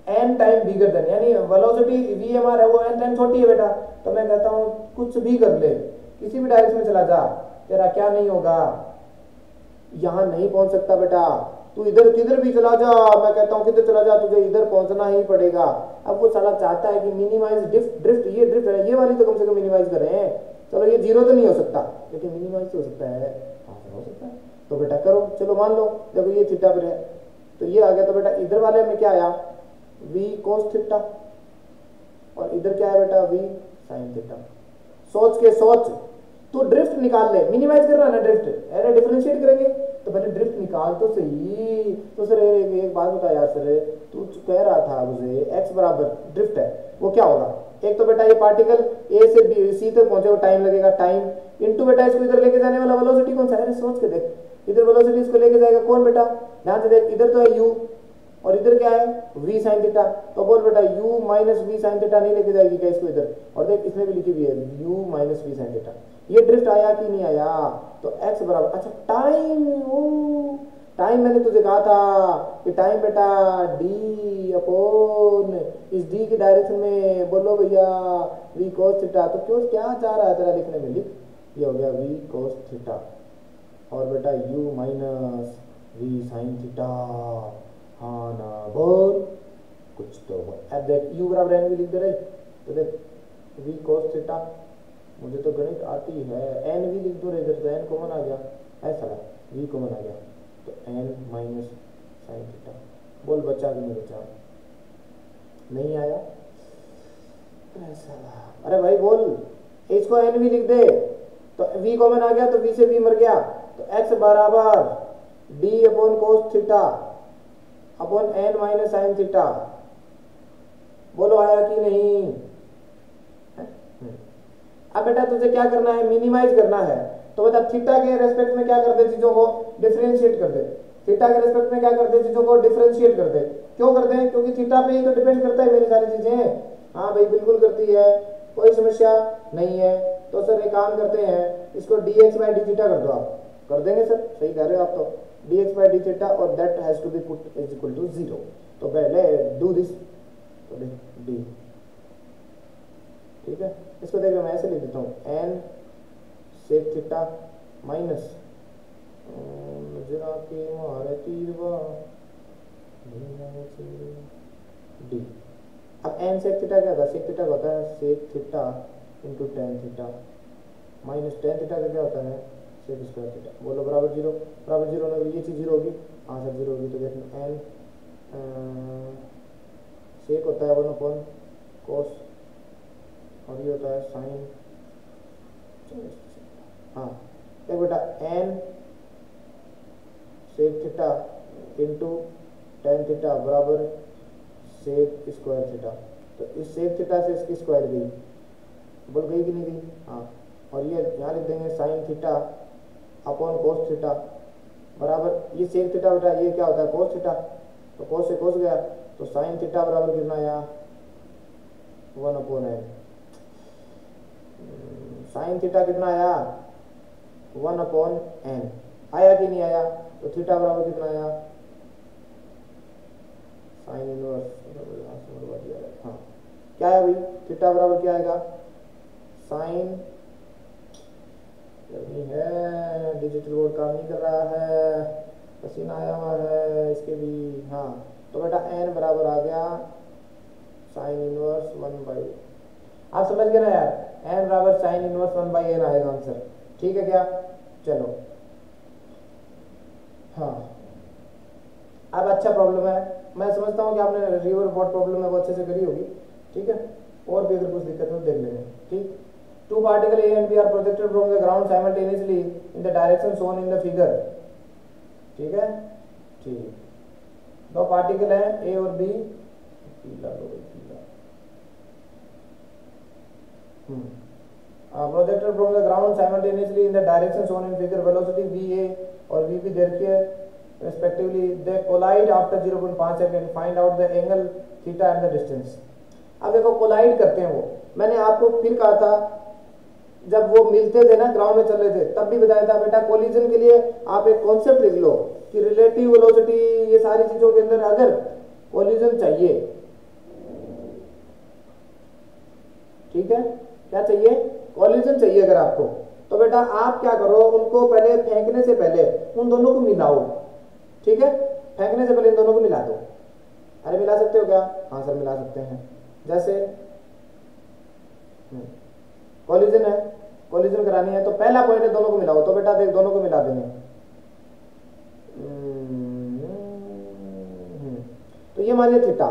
N time bigger than, यानी वेलोसिटी वी एम आर है वो एन टाइम छोटी है बेटा। तो मैं कहता हूं कुछ भी कर ले, किसी भी डायरेक्शन में चला जा, तेरा क्या नहीं होगा, यहां नहीं पहुंच सकता बेटा। तू इधर किधर भी चला जा, मैं कहता हूं किधर चला जा, तुझे इधर पहुंचना ही पड़ेगा। अब वो साला चाहता है कि मिनिमाइज ड्रिफ्ट, ये ड्रिफ्ट है, ये वाली तो कम से कम मिनिमाइज कर रहे हैं। चलो ये जीरो तो नहीं हो सकता, लेकिन मिनिमाइज तो हो सकता है। हाँ हो सकता है, तो बेटा करो, चलो मान लो, देखो ये थीटा पर है तो ये आ गया, तो बेटा इधर वाले में क्या आया, वी कोस थीटा, और इधर क्या है बेटा, वी साइन थीटा। सोच के सोच, तू ड्रिफ्ट निकाल ले, मिनिमाइज कर रहा है ना ड्रिफ्ट, अरे डिफरेंशिएट करेंगे तो पहले ड्रिफ्ट निकाल तो सही। तो सर एक बात बता यार सर, तू कह रहा था मुझे एक्स बराबर ड्रिफ्ट है, वो क्या होगा, एक तो बेटा ये पार्टिकल ए से बी सी तक पहुंचे वो टाइम लगेगा, टाइम इनटू बेटा इसको इधर लेके जाने वाला वेलोसिटी कौन सा है, सोच के देख, इधर वेलोसिटी इसको लेके जाएगा कौन बेटा, ध्यान से देख, इधर तो है यू और इधर क्या है v साइन थीटा। तो बोल बेटा u minus V sine theta नहीं लेके जाएगी क्या इसको इधर, और देख इसमें भी लिखी हुई है u minus V sine theta. ये ड्रिफ्ट आया कि नहीं आया, तो x बराबर, अच्छा टाइम, टाइम मैंने तुझे कहा था कि टाइम बेटा d अपॉन इस d की डायरेक्शन में, बोलो भैया v cos थीटा। तो क्यों क्या चाह रहा है तेरा लिखने में, लिख, ये हो गया v cos थीटा, और बेटा u minus V sine theta. हाँ ना बोल, कुछ तो बोल। अब देख u बराबर एन भी लिख दे रही, तो देख v cos थीटा, मुझे तो गणित आती है, एन भी लिख दो रे, इधर तो एन कॉमन आ गया, ऐसा v कॉमन आ गया, तो एन माइनस साइन थीटा। बोल बचा कि नहीं बचा, नहीं आया ऐसा, अरे भाई बोल, इसको एन भी लिख दे, तो v कॉमन आ गया, तो v से v मर गया, तो x बराबर d upon cos theta upon N minus sine theta. बोलो आया कि नहीं। अब बेटा तुझे क्या करना है, मिनिमाइज करना है, तो बता थीटा के रेस्पेक्ट में क्या कर दे, चीजों को डिफरेंशिएट कर दे, थीटा के रेस्पेक्ट में क्या कर दे, चीजों को डिफरेंशिएट कर दे। क्यों कर दे, क्योंकि थीटा पे ही तो डिपेंड करता है मेरी सारी चीजें। हाँ भाई बिल्कुल करती है, कोई समस्या नहीं है। तो सर एक काम करते हैं, इसको dx बाई डी थीटा कर दो, आप कर देंगे सर, सही कह रहे हो आप, तो dx बाई डी थीटा और that has to be put is equal to 0। तो पहले डू दिस, तो डी, ठीक है, इसको देख मैं ऐसे लिख देता हूँ, एन सेक थीटा माइनस जरा के मारे तीरवा डी। अब एन सेक थीटा क्या था, सेक थीटा होता है sec theta into tan theta minus tan theta का क्या होता है सेक स्क्वायर थीटा। बोलो बराबर जीरो, बराबर जीरो होने ये चीज़ जीरो होगी, हाँ सर जीरो होगी। तो देखना एन सेक होता है 1/cos और ये होता है साइन। हाँ एक बेटा N sec theta into tan theta बराबर सेक स्क्वायर थीटा। तो इस सेक थीटा से इसकी स्क्वायर गई, बोल गई कि नहीं गई, हाँ। और ये यहाँ लिख देंगे sine theta upon cos theta बराबर, ये सेक थीटा बेटा ये क्या होता है कोस थीटा, तो कोस से कोस गया, तो साइन थीटा बराबर कितना आया 1/n। साइन थीटा कितना आया 1/n, आया कि नहीं आया। तो थीटा बराबर कितना आया साइन इनवर्स, हाँ क्या है भाई, थीटा बराबर क्या आएगा साइन, करनी है डिजिटल बोर्ड काम नहीं कर रहा है, पसीना आया हुआ है इसके भी। हाँ, तो बेटा n बराबर आ गया साइन इनवर्स 1/, आप समझ गए ना यार, n बराबर साइन इनवर्स 1/n आएगा आंसर। ठीक है क्या? चलो हाँ, अब अच्छा प्रॉब्लम है, मैं समझता हूँ कि आपने रिवर बोट प्रॉब्लम है वो अच्छे से करी होगी। ठीक है, और भी अगर कुछ दिक्कत हो देख लेंगे। ठीक, two particle A and B are projected from the ground simultaneously in the direction shown in the figure. ठीक है, ठीक, दो पार्टिकल हैं ए और बी, पीला लो पीला, projected from the ground simultaneously in the direction shown in figure, velocity V A और we be there के respectively they collide after 0.5 second, find out the angle theta and the distance. अब देखो collide करते हैं वो, मैंने आपको फिर कहा था जब वो मिलते थे ना ग्राउंड में चल रहे थे तब भी बताया था बेटा कोलिजन के लिए आप एक कॉन्सेप्ट लिख लो कि रिलेटिव वेलोसिटी ये सारी चीजों के अंदर अगर कोलिजन चाहिए, ठीक है, क्या चाहिए? कोलिजन चाहिए अगर आपको, तो बेटा आप क्या करो, उनको पहले फेंकने से पहले उन दोनों को मिलाओ। ठीक है, फेंकने से पहले इन दोनों को मिला दो। अरे मिला सकते हो क्या? हाँ सर मिला सकते हैं। जैसे कोलिजन है, कोलिजन करानी है तो पहला पॉइंट है दोनों को मिलाओ, तो बेटा देख दोनों को मिला देंगे। तो ये मान लिया थीटा,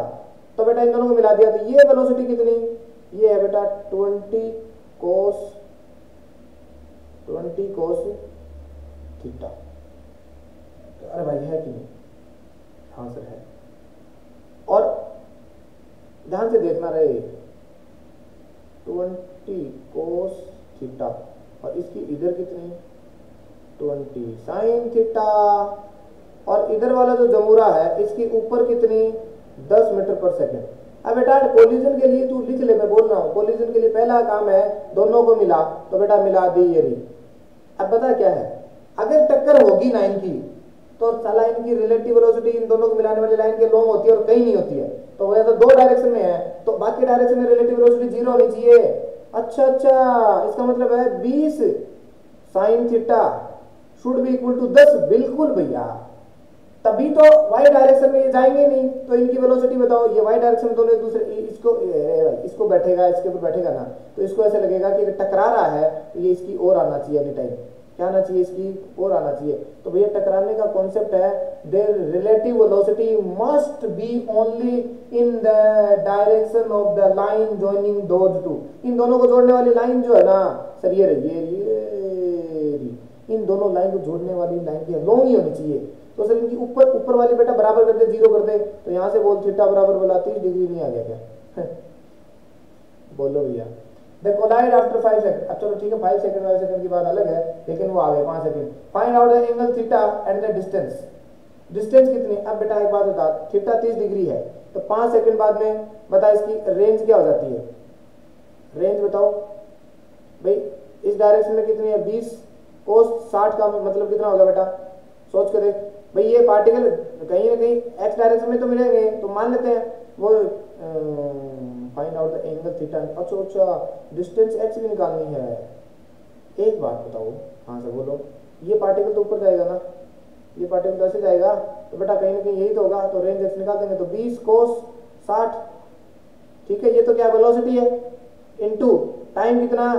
तो बेटा इन दोनों को मिला दिया, तो ये वेलोसिटी कितनी, ये है बेटा 20 cos थीटा। अरे भाई है कि नहीं? हाँ सर है। और ध्यान से देखना रहे, 20 cos थीटा और इसकी इधर कितनी 20 sin थीटा, और इधर वाला जो जमूरा है इसकी ऊपर कितनी 10 मीटर पर सेकेंड। अब बेटा कोलिजन के लिए तू लिख ले, मैं बोल रहा हूँ कोलिजन के लिए पहला काम है दोनों को मिला, तो बेटा मिला दी ये रही। अब पता क्या है, अगर टक्कर होगी ना इनकी तो साला इनकी रिलेटिव वेलोसिटी इन दोनों को मिलाने वाली लाइन के लॉन्ग होती है और कहीं नहीं होती है, तो वो या तो दो डायरेक्शन में है तो बाकी डायरेक्शन में रिलेटिव वेलोसिटी जीरो होनी चाहिए। अच्छा अच्छा, इसका मतलब है 20 sin थीटा शुड बी इक्वल टू 10। बिल्कुल भैया, तभी तो वाई डायरेक्शन में ये जाएंगे नहीं, तो इनकी वेलोसिटी बताओ, ये वाई डायरेक्शन में दोनों एक दूसरे इसको बैठेगा, इसके ऊपर बैठेगा ना, तो इसको ऐसे लगेगा कि टकरा रहा है तो ये इसकी ओर आना चाहिए एनी टाइम, क्या आना चाहिए, इसकी ओर आना चाहिए। तो भैया टकराने का कॉन्सेप्ट है their relative velocity must be only in the direction of the line joining those two. इन दोनों को जोड़ने वाली लाइन जो है ना सर ये इन दोनों लाइन को जोड़ने वाली लाइन की लॉन्ग ही होनी चाहिए। तो सर इनकी ऊपर वाली बेटा बराबर कर दे, जीरो कर दे, तो यहां से बोल थीटा बराबर बोला 30 डिग्री नहीं आ गया क्या? बोलो भैया, द कोलाइड आफ्टर 5 सेकंड। अब चलो ठीक है 5 सेकंड 5 सेकंड की बात अलग है, लेकिन वो आ गए 5 second. Find out the angle theta and the distance. Distance कितनी? अब बेटा एक बात बता, थीटा 30 डिग्री है तो 5 सेकंड बाद में बता इसकी रेंज क्या हो जाती है, रेंज बताओ भाई। इस डायरेक्शन में कितनी है 20 cos 60 का मतलब कितना होगा बेटा, सोच के देख भाई। ये पार्टिकल कहीं ना कहीं एक्स डायरेक्शन में तो मिलेंगे, तो मान लेते हैं वो find out the angle theta. अच्छा अच्छा, डिस्टेंस एक्स भी निकालनी है। एक बात बताओ, हाँ सर बोलो, ये पार्टिकल तो ऊपर जाएगा ना, ये पार्टिकल तो ऐसे जाएगा, तो बेटा कहीं ना कहीं यही तो होगा, तो रेंज एक्स निकाल देंगे, तो 20 cos 60। ठीक है, ये तो क्या वेलोसिटी है इनटू टाइम कितना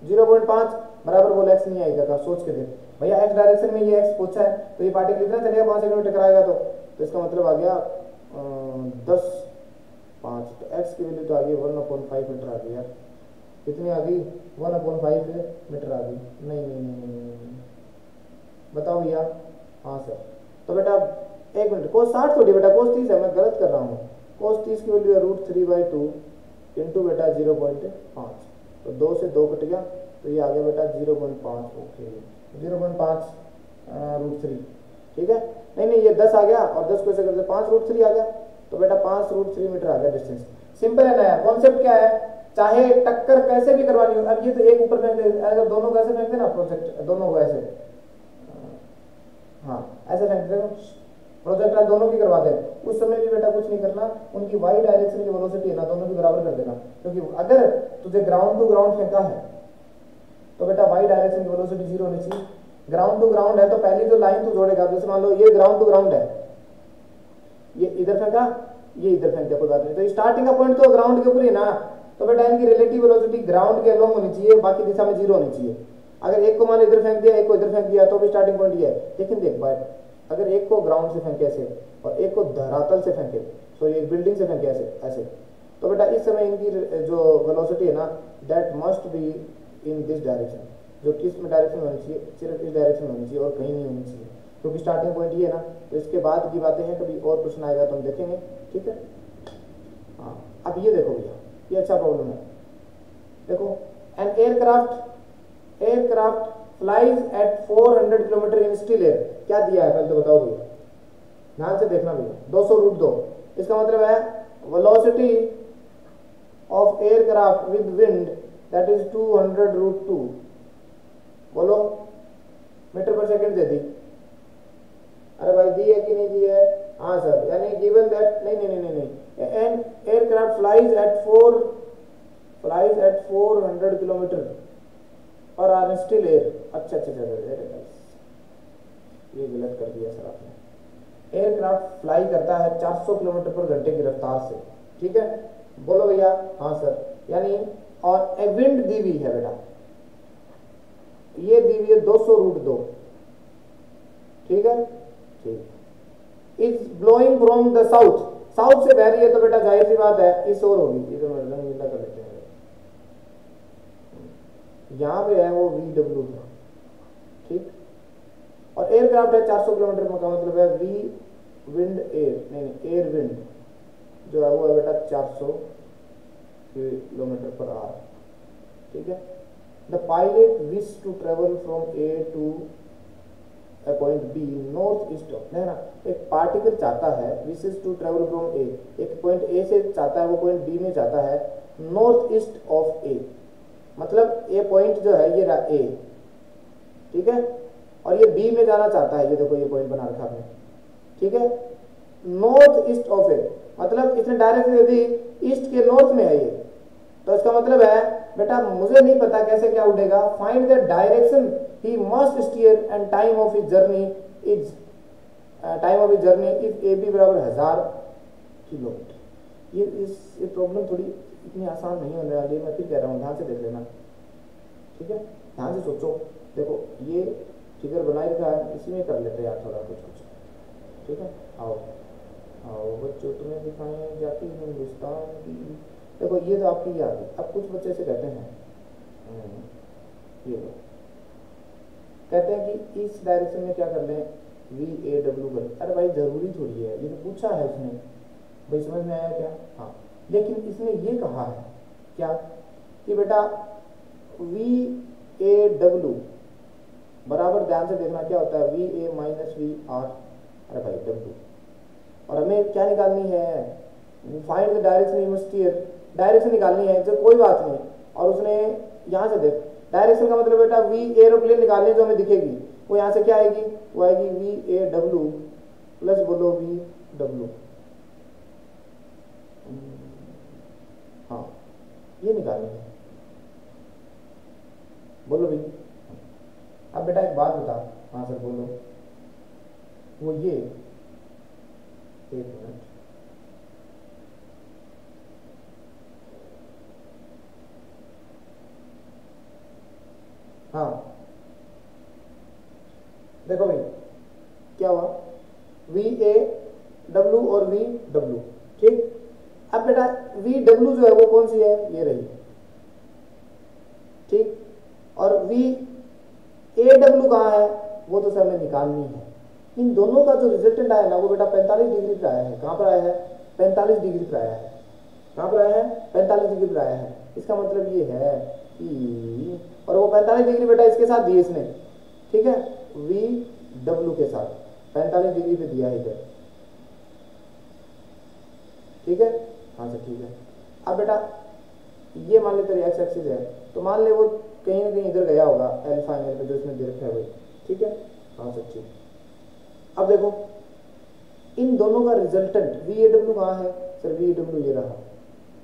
0.5 बराबर बोल एक्स नहीं आएगा, सोच के देख भैया। एक्स डायरेक्शन में ये एक्स पूछा है तो ये पार्टिकल कितना चलेगा 5 सेकंड में टकराएगा, तो इसका मतलब आ गया 10/5, तो एक्स की वैल्यू तो आ गई 1/5 मीटर आ गई यार। कितनी आ गई 1/5 मीटर आ गई। नहीं, बताओ भैया। हाँ सर, तो बेटा एक मिनट, cos 60 थोड़ी बेटा cos 30 है, मैं गलत कर रहा हूँ। cos 30 की वैल्यू है √3/2 इंटू बेटा 0.5, तो 2 से 2 कट गया, तो ये आ गया बेटा 0.5। ओके 0.5 √3, ठीक है। नहीं ये 10 आ गया और 10 को ऐसे करते 5 √3 आ गया, तो बेटा 5 √3 मीटर आ गया डिस्टेंस। सिंपल है ना यार, कॉन्सेप्ट क्या है, चाहे टक्कर कैसे भी करवानी हो। अब ये तो एक ऊपर फेंक दे, अगर दोनों को ऐसे फेंक दे ना प्रोजेक्ट, दोनों को ऐसे, हाँ ऐसे फेंक दे प्रोजेक्टाइल दोनों की करवा दे, उस समय भी बेटा कुछ नहीं करना, उनकी वाई डायरेक्शन की वेलोसिटी है ना दोनों की बराबर कर देना, क्योंकि अगर तुझे ग्राउंड टू ग्राउंड फेंका है तो बेटा वाई डायरेक्शन की वेलोसिटी 0 होनी चाहिए। ग्राउंड टू ग्राउंड है तो पहली जो लाइन तू जोड़ेगा, जैसे मान लो ये ग्राउंड टू ग्राउंड है, ये इधर फेंका, ये इधर फेंक दिया, कोई बात नहीं, तो स्टार्टिंग का पॉइंट तो ग्राउंड के ऊपर ही ना, तो बेटा इनकी रिलेटिव वेलोसिटी ग्राउंड के अलोंग होनी चाहिए, बाकी दिशा में जीरो होनी चाहिए। अगर एक को मान इधर फेंक दिया, एक को इधर फेंक दिया, तो भी स्टार्टिंग पॉइंट ये है। लेकिन देख भाई, अगर एक को ग्राउंड से फेंके ऐसे और एक को धरातल से फेंके, सॉरी एक बिल्डिंग से फेंके ऐसे ऐसे, तो बेटा इस समय इनकी जो वेलोसिटी है ना, that must be in this direction, जो किस में डायरेक्शन में होनी चाहिए, सिर्फ इस डायरेक्शन में होनी चाहिए और कहीं नहीं होनी चाहिए, क्योंकि स्टार्टिंग पॉइंट ये है ना। तो इसके बाद की बातें हैं, कभी और प्रश्न आएगा तो हम देखेंगे, ठीक है। हाँ, अब ये देखो भैया, ये अच्छा प्रॉब्लम है। देखो, an aircraft flies at 400 kilometer in still air, क्या दिया है पहले तो बताओ भैया, ध्यान से देखना भैया, 200√2, इसका मतलब है velocity of aircraft with wind that is 200√2, बोलो मीटर पर सेकंड दे दी। अरे भाई दी है कि नहीं दी है? हाँ सर, यानी गिवन दैट, नहीं नहीं नहीं नहीं, an aircraft flies at 400 kilometer और आर स्टिल एयर। अच्छा, ये गलत कर दिया सर आपने। एयरक्राफ्ट फ्लाई करता है 400 किलोमीटर पर घंटे की रफ्तार से, ठीक है, बोलो भैया। हाँ सर, यानी और ए विंड दी हुई है बेटा, ये दी हुई है 200√2, ठीक है, ठीक। Is blowing from the south, south से बह रही है तो बेटा जाहिर सी बात है इस ओर होगी, ये तो रंग नीला कर लेते हैं, यहां पे है वो VW है, ठीक। और एयरक्राफ्ट है 400 किलोमीटर का मतलब है वी विंड एयर, नहीं एयर विंड जो है वो है बेटा 400 किलोमीटर पर आवर, ठीक है। The pilot wish to travel from A to A point B north east of, है ना, एक पार्टिकल चाहता है विशेष टू ट्रेवल फ्रॉम ए, एक पॉइंट ए से चाहता है वो पॉइंट बी में चाहता है, नॉर्थ ईस्ट ऑफ ए, मतलब ए पॉइंट जो है ये रहा ए, ठीक है, और ये बी में जाना चाहता है, ये देखो ये पॉइंट बना रखा है, ठीक है, नॉर्थ ईस्ट ऑफ ए, मतलब इसने डायरेक्शन दे दी ईस्ट के नॉर्थ में है ये, तो इसका मतलब है बेटा मुझे नहीं पता कैसे क्या उड़ेगा, find the direction he must steer and time of his journey is A B बराबर 1000 किलोमीटर। ये प्रॉब्लम थोड़ी इतनी आसान नहीं होने वाली है, मैं फिर कह रहा हूँ, ध्यान से देख लेना, ठीक है, ध्यान से सोचो। देखो ये फिगर बनाई रखा है, इसी में कर लेते हैं यार थोड़ा कुछ, ठीक है। आओ बच्चों, तुम्हें दिखाएं जाती हिंदुस्तान की, देखो ये तो आपकी याद है। अब कुछ बच्चे से कहते हैं ये कहते हैं कि इस डायरेक्शन में क्या कर लें, VAW कर। अरे भाई जरूरी थोड़ी है, ये तो पूछा है उसने, भाई समझ में आया क्या? हाँ, लेकिन इसने ये कहा है क्या कि बेटा VAW बराबर, ध्यान से देखना क्या होता है, VA माइनस VR, अरे भाई W, और हमें क्या निकालनी है, find the direction you must steer, direction निकालनी है, जो कोई बात नहीं। और उसने यहाँ से देख, डायरेक्शन का मतलब बेटा V एरोप्लेन निकालनी जो हमें दिखेगी, वो यहाँ से क्या आएगी, वो आएगी VAW प्लस बोलो VW, हाँ ये निकालनी है, बोलो भाई। अब बेटा एक बात बता, हाँ सर बोलो, वो ये, एक मिनट, हाँ देखो भाई क्या हुआ, VAW और VW, ठीक। अब बेटा VW जो है वो कौन सी है, ये रही, ठीक, और VAW कहाँ है, वो तो सर हमें निकालनी है। इन दोनों का जो रिजल्टेंट आया ना वो बेटा 45 डिग्री पर आया है। कहाँ पर आया है, 45 डिग्री पर आया है। कहाँ पर आया है, 45 डिग्री पर आया है। इसका मतलब ये है कि, और वो 45 डिग्री बेटा इसके साथ दिए इसने, ठीक है, VW के साथ 45 डिग्री पे दिया है इधर, ठीक है, हाँ सर ठीक है। अब बेटा ये मान ले तेरी एक्स एक्सिस है, तो मान ले वो कहीं ना कहीं इधर गया होगा एल फाइनल पे जो इसमें दे रखा है वही, ठीक है, हाँ सर ठीक। अब देखो इन दोनों का रिजल्टेंट VAW कहाँ है सर, VAW ये रहा,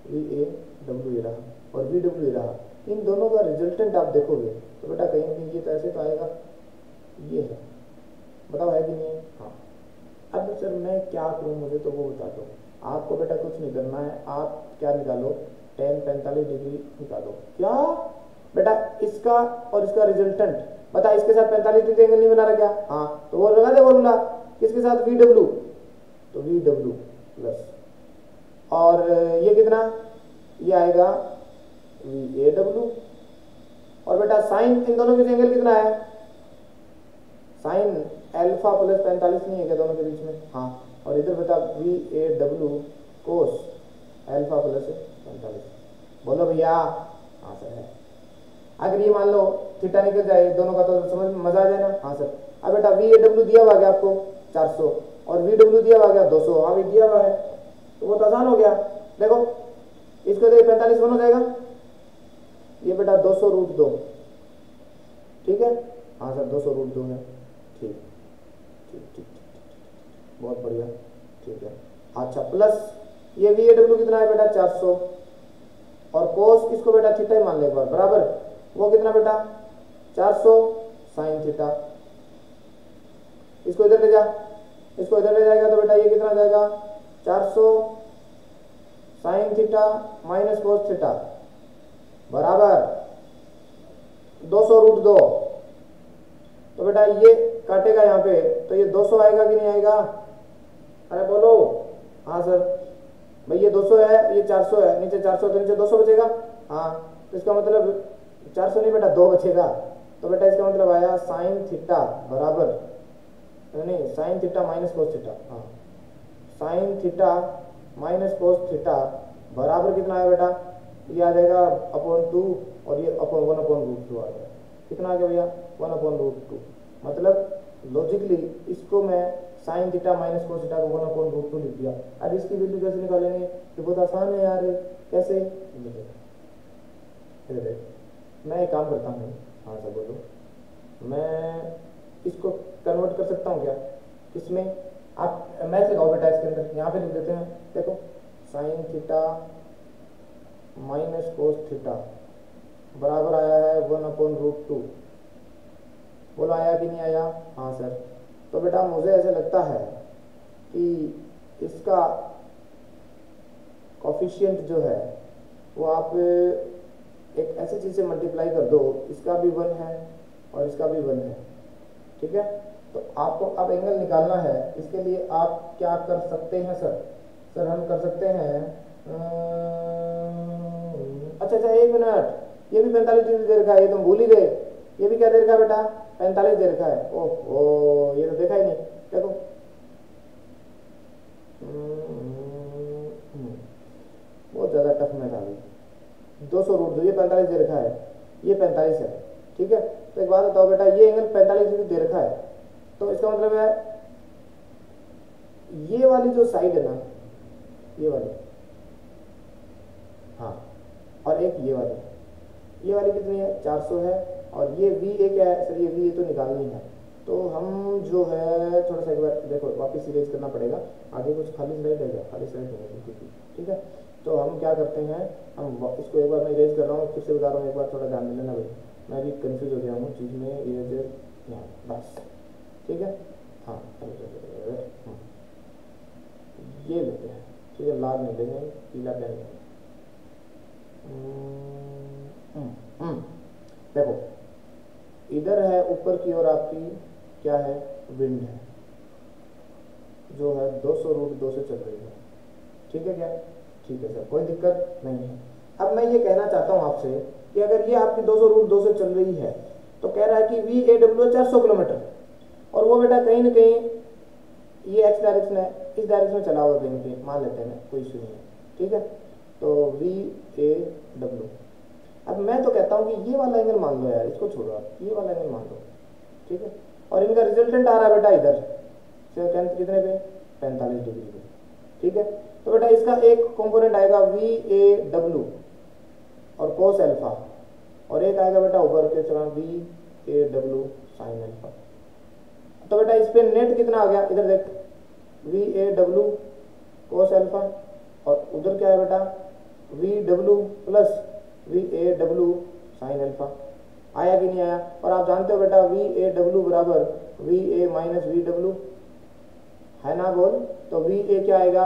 VAW ये रहा और VW ये रहा। इन दोनों का रिजल्टेंट आप देखोगे तो बेटा कहीं ना कहीं ये तो ऐसे तो आएगा, ये है, बताओ है कि नहीं है? हाँ। अब सर मैं क्या करूँ, मुझे तो वो बता दो। आपको बेटा कुछ नहीं करना है, आप क्या निकालो, tan 45 डिग्री निकालो। क्या बेटा, इसका और इसका रिजल्टेंट बता, इसके साथ 45 डिग्री एंगल नहीं बना रहा क्या? हाँ, तो वो लगा दे फॉर्मूला, किसके साथ, वी डब्ल्यू, तो वी डब्ल्यू प्लस, और ये कितना, ये आएगा वी ए डब्ल्यू, और बेटा साइन इन दोनों के बीच एंगल कितना है, साइन अल्फा प्लस 45 नहीं है क्या दोनों के बीच में? हाँ, और इधर बता we A W cos alpha plus 45, बोलो भैया। हाँ सर है। अगर ये मान लो थीटा निकल जाए दोनों का तो समझ में मजा आ जाए ना? हाँ सर। अब बेटा वी ए डब्ल्यू दिया हुआ गया आपको 400 और वी डब्ल्यू दिया हुआ गया 200, हाँ भी दिया हुआ है, तो वो तो आसान हो गया। देखो इसको देखिए 45 बन हो जाएगा, ये बेटा 200 रूट 2, ठीक है? हाँ सर 200 रूट 2 है, ठीक ठीक ठीक ठीक, बहुत बढ़िया, ठीक है। अच्छा प्लस ये वी ए डब्ल्यू कितना है बेटा 400, और कोस इसको बेटा थीटा ही मान ले एक बार, बराबर वो कितना बेटा 400 साइन थीटा, इसको इधर ले जा, इसको इधर ले जाएगा तो बेटा ये कितना जाएगा 400 sign theta minus cos theta बराबर 200 रूट 2, तो बेटा ये काटेगा यहाँ पे तो ये 200 आएगा कि नहीं आएगा? अरे बोलो। हाँ सर भाई ये 200 है, ये 400 है, नीचे 400 तो नीचे 200 बचेगा। हाँ तो इसका मतलब 400 नहीं बेटा 2 बचेगा, तो बेटा इसका मतलब आया साइन थीटा बराबर, नहीं sine theta minus cos theta, हाँ sine theta minus cos theta बराबर कितना आया बेटा, ये आ जाएगा अपॉन 2 और ये अपॉन 1 अपॉन रूट 2 आ जाएगा। कितना आ गया भैया 1 अपॉन रूट 2, मतलब लॉजिकली इसको मैं sign theta minus cos theta को 1 अपॉन रूट 2 लिख दिया। अब इसकी वैल्यू कैसे निकालेंगे, ये बहुत आसान है यार, कैसे, मैं एक काम करता हूँ। हाँ सर बोलो, मैं इसको कन्वर्ट कर सकता हूँ क्या, किसमें, आप मैथ लगाओ बेटा इसके अंदर, यहाँ पे लिख देते हैं, देखो sign theta minus cos theta बराबर आया है 1 अपॉन रूट 2, बोलो आया कि नहीं आया? हाँ सर। तो बेटा मुझे ऐसे लगता है कि इसका कोफिशिएंट जो है वो आप एक ऐसी चीज़ से मल्टीप्लाई कर दो, इसका भी 1 है और इसका भी 1 है, ठीक है? तो आपको अब एंगल निकालना है, इसके लिए आप क्या कर सकते हैं सर? सर हम कर सकते हैं अच्छा 1 मिनट, ये भी 45 डिग्री दे रखा है, ये तुम भूल ही गए, ये भी क्या दे रखा है बेटा 45 दे रखा है। ओह ये तो देखा ही नहीं, देखो बहुत ज़्यादा टफ मैथ आ गई। 200 रूट 2, ये 45 दे रखा है, ये 45 है, ठीक है? तो एक बात बताओ बेटा, ये एंगल 45 डिग्री दे रखा है, तो इसका मतलब है ये वाली जो साइड है ना, ये वाली, हाँ, और एक ये वाली कितनी है 400 है, और ये वी ए क्या है सर, ये वी ए तो निकालनी है, तो हम जो है थोड़ा सा एक बार देखो वापस इरेज करना पड़ेगा, आगे कुछ खाली स्लाइड है क्या, खाली स्लाइड नहीं है, ठीक है? तो हम क्या करते हैं, हम इसको एक बार मैं इरेज कर रहा हूँ, फिर से बता रहा हूँ, एक बार थोड़ा ध्यान देना भाई, मैं भी कंफ्यूज हो गया हूँ चीज़ में, इरेजर यहाँ बस, ठीक है? हाँ ये लेते हैं, ठीक है? लाल नहीं लेंगे, पीला पेन लेंगे। देखो इधर है ऊपर की ओर आपकी क्या है, विंड है जो है 200 रूट 2 से चल रही है, ठीक है क्या? ठीक है सर, कोई दिक्कत नहीं है। अब मैं ये कहना चाहता हूँ आपसे कि अगर ये आपकी 200 रूट 2 से चल रही है तो कह रहा है कि वी ए डब्ल्यू 400 किलोमीटर, और वो बेटा कहीं ना कहीं ये एक्स डायरेक्शन है, इस डायरेक्शन में चला हुआ कहीं ना कहीं, मान लेते हैं, कोई इशू नहीं है, ठीक है? तो वी ए डब्ल्यू, अब मैं तो कहता हूँ कि ये वाला एंगल मान लो यार, इसको छोड़ो आप, ये वाला एंगल मान लो, ठीक है? और इनका रिजल्टेंट आ रहा है बेटा इधर कितने पे 45 डिग्री पे, ठीक है? तो बेटा इसका एक कंपोनेंट आएगा वी ए डब्ल्यू और कोस अल्फा, और एक आएगा बेटा ऊपर के तरह we A W sine alpha. तो बेटा इस पे नेट कितना आ गया, इधर देख we A W cos alpha, और उधर क्या है बेटा V W plus we A W sine alpha. आया कि नहीं आया। और आप जानते हो बेटा वी ए डब्ल्यू बराबर we A minus V W है ना बोल। तो वी ए क्या आएगा,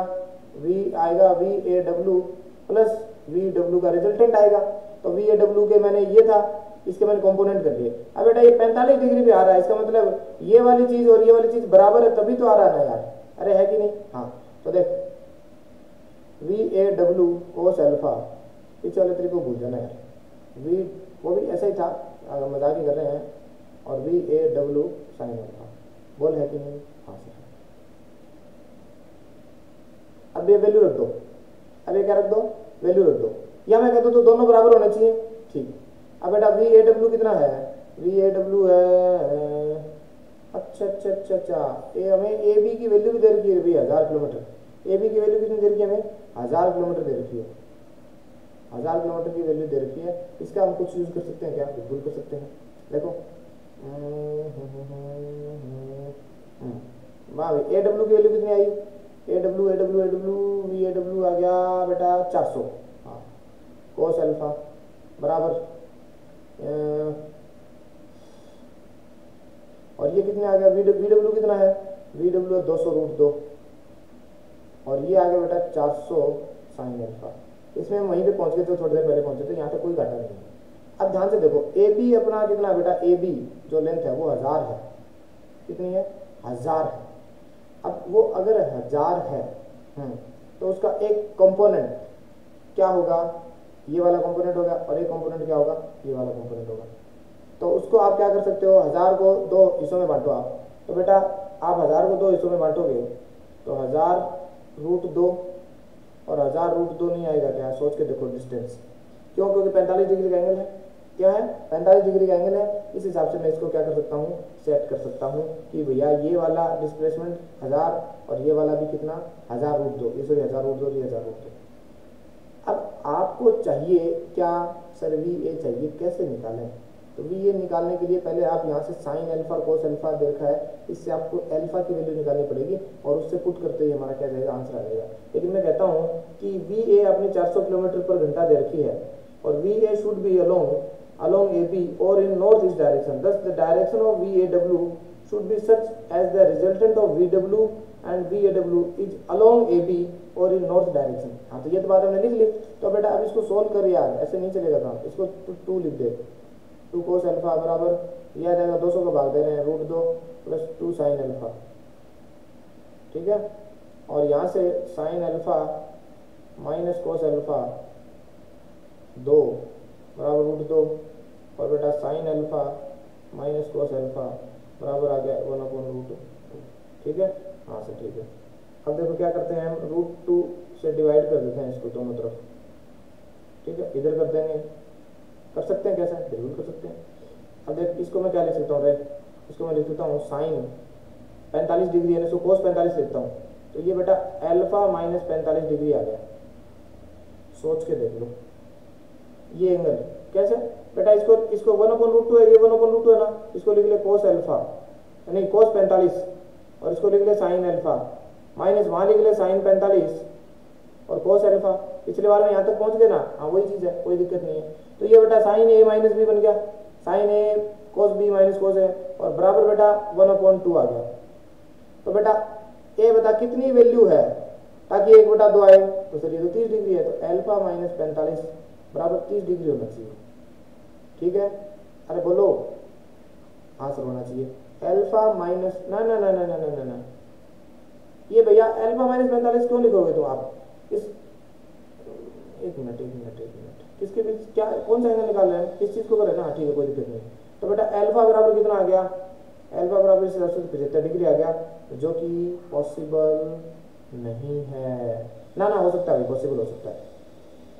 वी आएगा we A W plus V W का रिजल्टेंट आएगा। तो वी ए डब्ल्यू के मैंने ये था, इसके मैंने कंपोनेंट कर दिए। अब बेटा ये 45 डिग्री भी आ रहा है, इसका मतलब ये वाली चीज और ये वाली चीज बराबर है तभी तो आ रहा है ना यार, अरे है कि नहीं। हाँ तो देख we A W cos alpha, पीछे वाले तरीके को भूल जाना यार, वी वो भी ऐसा ही था, मजाक ही कर रहे हैं। और we A W sine alpha, बोल है कि नहीं। हाँ सर। अब ये वैल्यू रख दो, अब ये क्या रख दो, वैल्यू रख दो, या मैं कहता हूँ तो दोनों बराबर होने चाहिए, ठीक। अब बेटा वी ए डब्ल्यू कितना है, वी ए डब्ल्यू है, अच्छा अच्छा अच्छा अच्छा, ये हमें ए बी की वैल्यू भी दे रखी है भैया 1000 किलोमीटर। ए बी की वैल्यू कितनी दे रखी है हमें, 1000 किलोमीटर दे रखी है, 1000 किलोमीटर की वैल्यू दे रखी है। इसका हम कुछ यूज कर सकते हैं क्या, बिल्कुल कर सकते हैं। देखो वाह भाई, ए डब्ल्यू की वैल्यू कितनी आई, A W A W A W V A W आ गया बेटा 400। हाँ कोस अल्फा बराबर और ये कितने आ गया, वी डब्ल्यू कितना है, वी डब्ल्यू है 200√2 और ये आ गया बेटा 400 साइन अल्फा। इसमें हम वहीं पे पहुंच गए थे, थोड़ी देर पहले पहुंचे थे, यहाँ तक कोई घाटा नहीं है। अब ध्यान से देखो ए बी अपना कितना बेटा, ए बी जो लेंथ है वो 1000 है, कितनी है 1000 है। अब वो अगर 1000 है तो उसका एक कंपोनेंट क्या होगा, ये वाला कंपोनेंट होगा, और एक कंपोनेंट क्या होगा, ये वाला कंपोनेंट होगा। तो उसको आप क्या कर सकते हो, 1000 को 2 हिस्सों में बांटो आप। तो बेटा आप 1000 को 2 हिस्सों में बांटोगे तो 1000√2 और 1000√2 नहीं आएगा क्या, सोच के देखो डिस्टेंस, क्यों, क्योंकि 45 डिग्री का एंगल है, क्या है 45 डिग्री का एंगल है। इस हिसाब से मैं इसको क्या कर सकता हूँ, सेट कर सकता हूँ कि भैया ये वाला डिस्प्लेसमेंट 1000 और ये वाला भी कितना 1000√2, ये सॉरी 1000√2 ये 1000√2। अब आपको चाहिए क्या सर, वी ए चाहिए, कैसे निकालें। तो वी ए निकालने के लिए पहले आप यहाँ से साइन अल्फा और कोस अल्फा देखा है, इससे आपको अल्फा की वैल्यू निकालनी पड़ेगी और उससे पुट करते ही हमारा क्या जाएगा, आंसर आ जाएगा। लेकिन मैं कहता हूँ कि वी ए अपनी 400 किलोमीटर पर घंटा दे रखी है और V A should be along AB or in northeast direction. Thus, the direction of VAW should be such as the resultant of VW and VAW is along AB or in north direction. हाँ तो ये तो बात हमने लिख ली। तो बेटा अब इसको सोल्व कर यार, ऐसे नहीं चलेगा काम, इसको 2 लिख दे, 2 कोस अल्फा बराबर यह आ जाएगा 200 का भाग दे रहे हैं √2 प्लस 2 साइन अल्फा, ठीक है। और यहाँ से sine alpha minus cos alpha 2 बराबर √2 और बेटा sine alpha minus cos alpha बराबर आ गया 1/√2, ठीक है। हाँ सर ठीक है। अब देखो क्या करते हैं हम, √2 से डिवाइड कर देते हैं इसको दोनों तरफ, ठीक है, इधर कर देंगे, कर सकते हैं कैसे, बिल्कुल कर सकते हैं। अब देख इसको मैं क्या लिख सकता हूँ, इसको मैं लिख सकता हूँ साइन 45 डिग्री है, इसको कोस 45 लिखता हूँ। तो ये बेटा अल्फा माइनस 45 डिग्री आ गया, सोच के देख लो ये एंगल कैसे बेटा, इसको 1/√2 है, ये 1/√2 है ना, इसको लिख ले कोस अल्फा नहीं कोस 45 और इसको लिख ले साइन अल्फा माइनस वहां लिख ले साइन 45 और कोस अल्फा। पिछले बार में यहाँ तक पहुंच गए ना, हाँ वही चीज है, कोई दिक्कत नहीं है। तो ये बेटा साइन ए माइनस बी बन गया, साइन ए कोस बी माइनस कोस है और बराबर बेटा 1/2 आ गया। तो बेटा ए बता कितनी वैल्यू है ताकि 1/2 आए, तो सर ये तो 30 डिग्री है, तो अल्फा माइनस 45 बराबर 30 डिग्री होना चाहिए, ठीक है। अरे बोलो हाँ सर होना चाहिए। अल्फा माइनस ना ना ना ना ना ना ना ना ये भैया अल्फा माइनस 45 क्यों लिखोगे तुम आप, इस एक मिनट किसके बीच क्या कौन सा एंगल निकाल रहे हैं, किस चीज को कर रहे हैं ना, ठीक है कोई दिक्कत नहीं। तो बेटा अल्फा बराबर कितना आ गया, अल्फा बराबर इस हिसाब से 75 डिग्री आ गया, जो कि पॉसिबल नहीं है ना, हो सकता है पॉसिबल हो सकता है,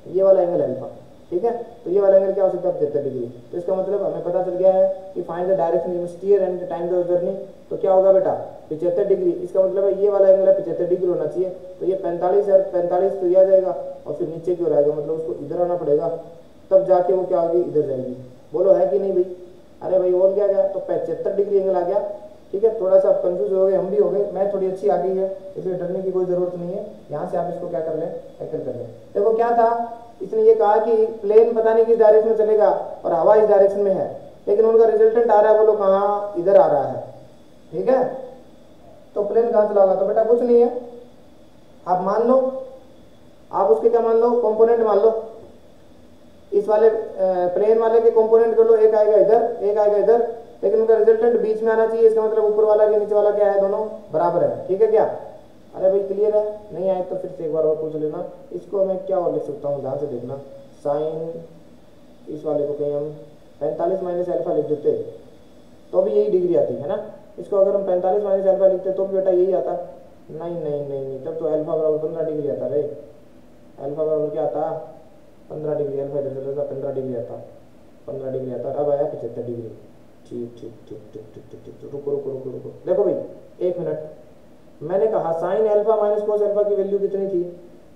ये वाला एंगल अल्फा, ठीक है। तो ये वाला एंगल क्या हो सकता है 75 डिग्री। तो इसका मतलब हमें पता चल गया है कि find the direction you steer and time the journey. तो क्या होगा बेटा 75 डिग्री, इसका मतलब है ये वाला एंगल है 75 डिग्री होना चाहिए। तो ये 45 है, 45 तो ये आ जाएगा और फिर नीचे की ओर आएगा, मतलब उसको इधर आना पड़ेगा तब जाके वो क्या होगी इधर जाएगी। बोलो है कि नहीं भाई, अरे भाई और क्या गया, तो 75 डिग्री एंगल आ गया, ठीक है। थोड़ा सा आप कंफ्यूज हो गए, हम भी हो गए, मैं थोड़ी अच्छी आ गई है, इसलिए डरने की कोई जरूरत नहीं है। यहाँ से आप इसको क्या कर लें, टैकल कर लें। देखो क्या था, इसने ये कहा कि प्लेन पता नहीं किस डायरेक्शन में चलेगा और हवा इस डायरेक्शन में है, लेकिन उनका रिजल्टेंट आ रहा है, वो लोग कहाँ, इधर आ रहा है। ठीक है, तो प्लेन कहाँ चला होगा, तो बेटा कुछ नहीं है, आप मान लो, आप उसके क्या मान लो, कंपोनेंट मान लो, इस वाले प्लेन वाले के कंपोनेंट कर लो, एक आएगा इधर एक आएगा इधर, लेकिन उनका रिजल्टेंट बीच में आना चाहिए, इसका मतलब ऊपर वाला के नीचे वाला क्या है, दोनों बराबर है। ठीक है क्या, अरे भाई क्लियर है, नहीं आए तो फिर से एक बार और पूछ लेना। इसको मैं क्या और लिख सकता हूँ, ध्यान से देखना, साइन, इस वाले को कहीं हम 45 माइनस अल्फा लिख देते तो भी यही डिग्री आती है ना। इसको अगर हम 45 माइनस अल्फा लिखते तो भी बेटा यही आता, नहीं नहीं नहीं नहीं, तब तो अल्फा बराबर 15 डिग्री आता रे, अल्फा बराबर क्या आता, 15 डिग्री, अल्फा इधर चला था 15 डिग्री आता, 15 डिग्री आता, अब आया 75 डिग्री। ठीक ठीक ठीक ठीक ठीक ठीक ठीक, रुको रुको रुको रुको, देखो भाई एक मिनट, मैंने कहा sine alpha minus cos alpha की वैल्यू कितनी थी,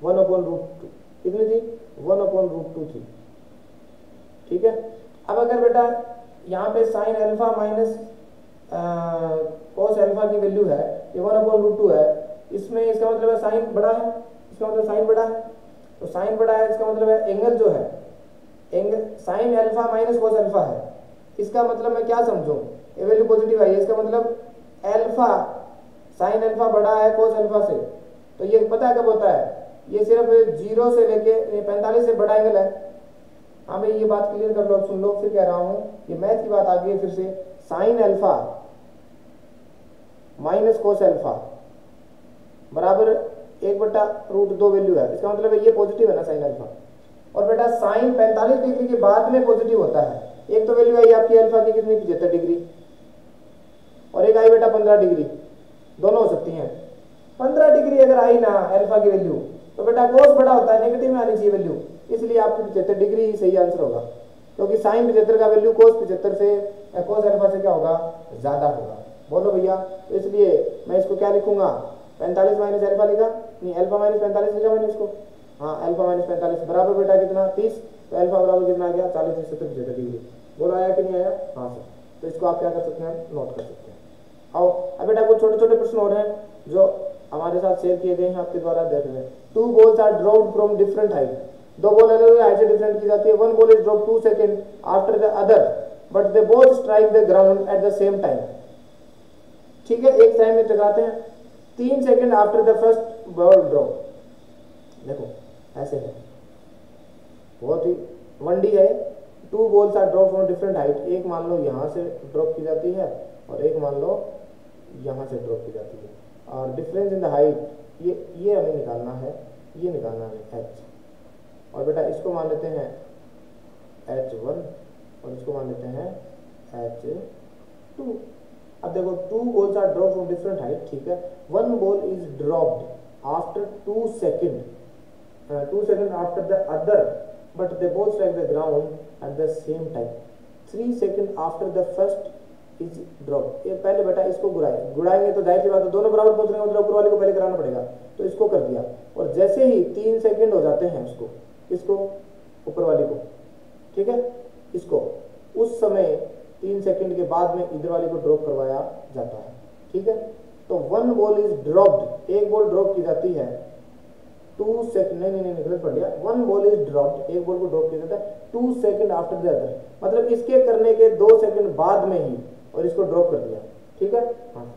1/√2, कितनी थी, 1/√2 थी। ठीक है, अब अगर बेटा यहाँ पे sine alpha minus cos alpha की वैल्यू है, ये 1/√2 है, इसमें इसका मतलब है साइन बड़ा है, इसका मतलब साइन बड़ा है, तो साइन बड़ा है इसका मतलब है एंगल जो है, angle sine alpha minus cos alpha है, इसका मतलब मैं क्या समझूं, ये वैल्यू पॉजिटिव आई है, इसका मतलब अल्फा, साइन अल्फा बड़ा है कोस अल्फा से, तो ये पता है कब होता है, ये सिर्फ 0 से लेके 45 से बड़ा एंगल है। हाँ भाई ये बात क्लियर कर लो, अब सुन लो, फिर कह रहा हूं, ये मैथ की बात आ गई है फिर से, sine alpha minus cos alpha बराबर 1/√2 वैल्यू है, इसका मतलब है ये पॉजिटिव है ना साइन अल्फा, और बेटा साइन 45 डिग्री के बाद में पॉजिटिव होता है। एक तो वैल्यू आई आपकी अल्फा की कितनी, 75 डिग्री, और एक आई बेटा 15 डिग्री, दोनों हो सकती हैं। 15 डिग्री अगर आई ना अल्फा की वैल्यू, तो बेटा कोस बड़ा होता है, नेगेटिव में आनी चाहिए वैल्यू, इसलिए आपकी 75 डिग्री ही सही आंसर होगा, क्योंकि साइन 75 का वैल्यू कोस 75 से कोस अल्फा से क्या होगा, ज्यादा होगा। बोलो भैया, तो इसलिए मैं इसको क्या लिखूंगा, 45 माइनस अल्फा लिखा, नहीं अल्फा माइनस 45 लिखा मैंने इसको, हाँ अल्फा माइनस 45 बराबर बेटा कितना 30, तो अल्फा बराबर कितना आ गया 40 से 75 डिग्री। बोलो आया कि नहीं आया, हाँ सर, तो इसको आप क्या कर सकते हैं, नोट कर सकते हैं। आओ अब बेटा कुछ छोटे छोटे प्रश्न हो रहे हैं जो हमारे साथ शेयर किए गए हैं आपके द्वारा, देख रहे हैं। 2 balls are dropped from different height, 2 ball अलग अलग हाइट से डिफरेंट की जाती है, 1 ball is dropped 2 second after the other but they both strike the ground at the same time. ठीक है, एक टाइम में टकराते हैं, 3 second after the first ball drop. देखो ऐसे है, बहुत ही 1D है। 2 balls are drop from different height, एक मान लो यहाँ से ड्रॉप की जाती है और एक मान लो यहाँ से ड्रॉप की जाती है, और डिफरेंस इन द हाइट ये हमें निकालना है, ये निकालना है h, और बेटा इसको मान लेते हैं h1 और इसको मान लेते हैं h2। अब देखो 2 balls are drop from different height, ठीक है, 1 ball is dropped after 2 second after the other but they both strike the ground at the same time, 3 second after the first is drop. ये पहले बेटा इसको गुड़ाएंगे तो जाहिर सी बात है दोनों बराबर पहुंच रहे हैं, मतलब ऊपर वाले को पहले कराना पड़ेगा, तो इसको कर दिया, और जैसे ही 3 सेकंड हो जाते हैं उसको, इसको ऊपर वाले को, ठीक है, इसको उस समय 3 सेकंड के बाद में इधर वाले को ड्रॉप करवाया जाता है। ठीक है, तो 1 बॉल इज ड्रॉप्ड, एक बॉल ड्रॉप की जाती है 2 सेकंड, नहीं गलत पढ़ लिया, 1 बॉल इज ड्रॉप्ड, एक बॉल को ड्रॉप किया जाता है 2 सेकंड आफ्टर द अदर, मतलब इसके करने के 2 सेकंड बाद में ही, और इसको ड्रॉप कर दिया। ठीक है, हाँ,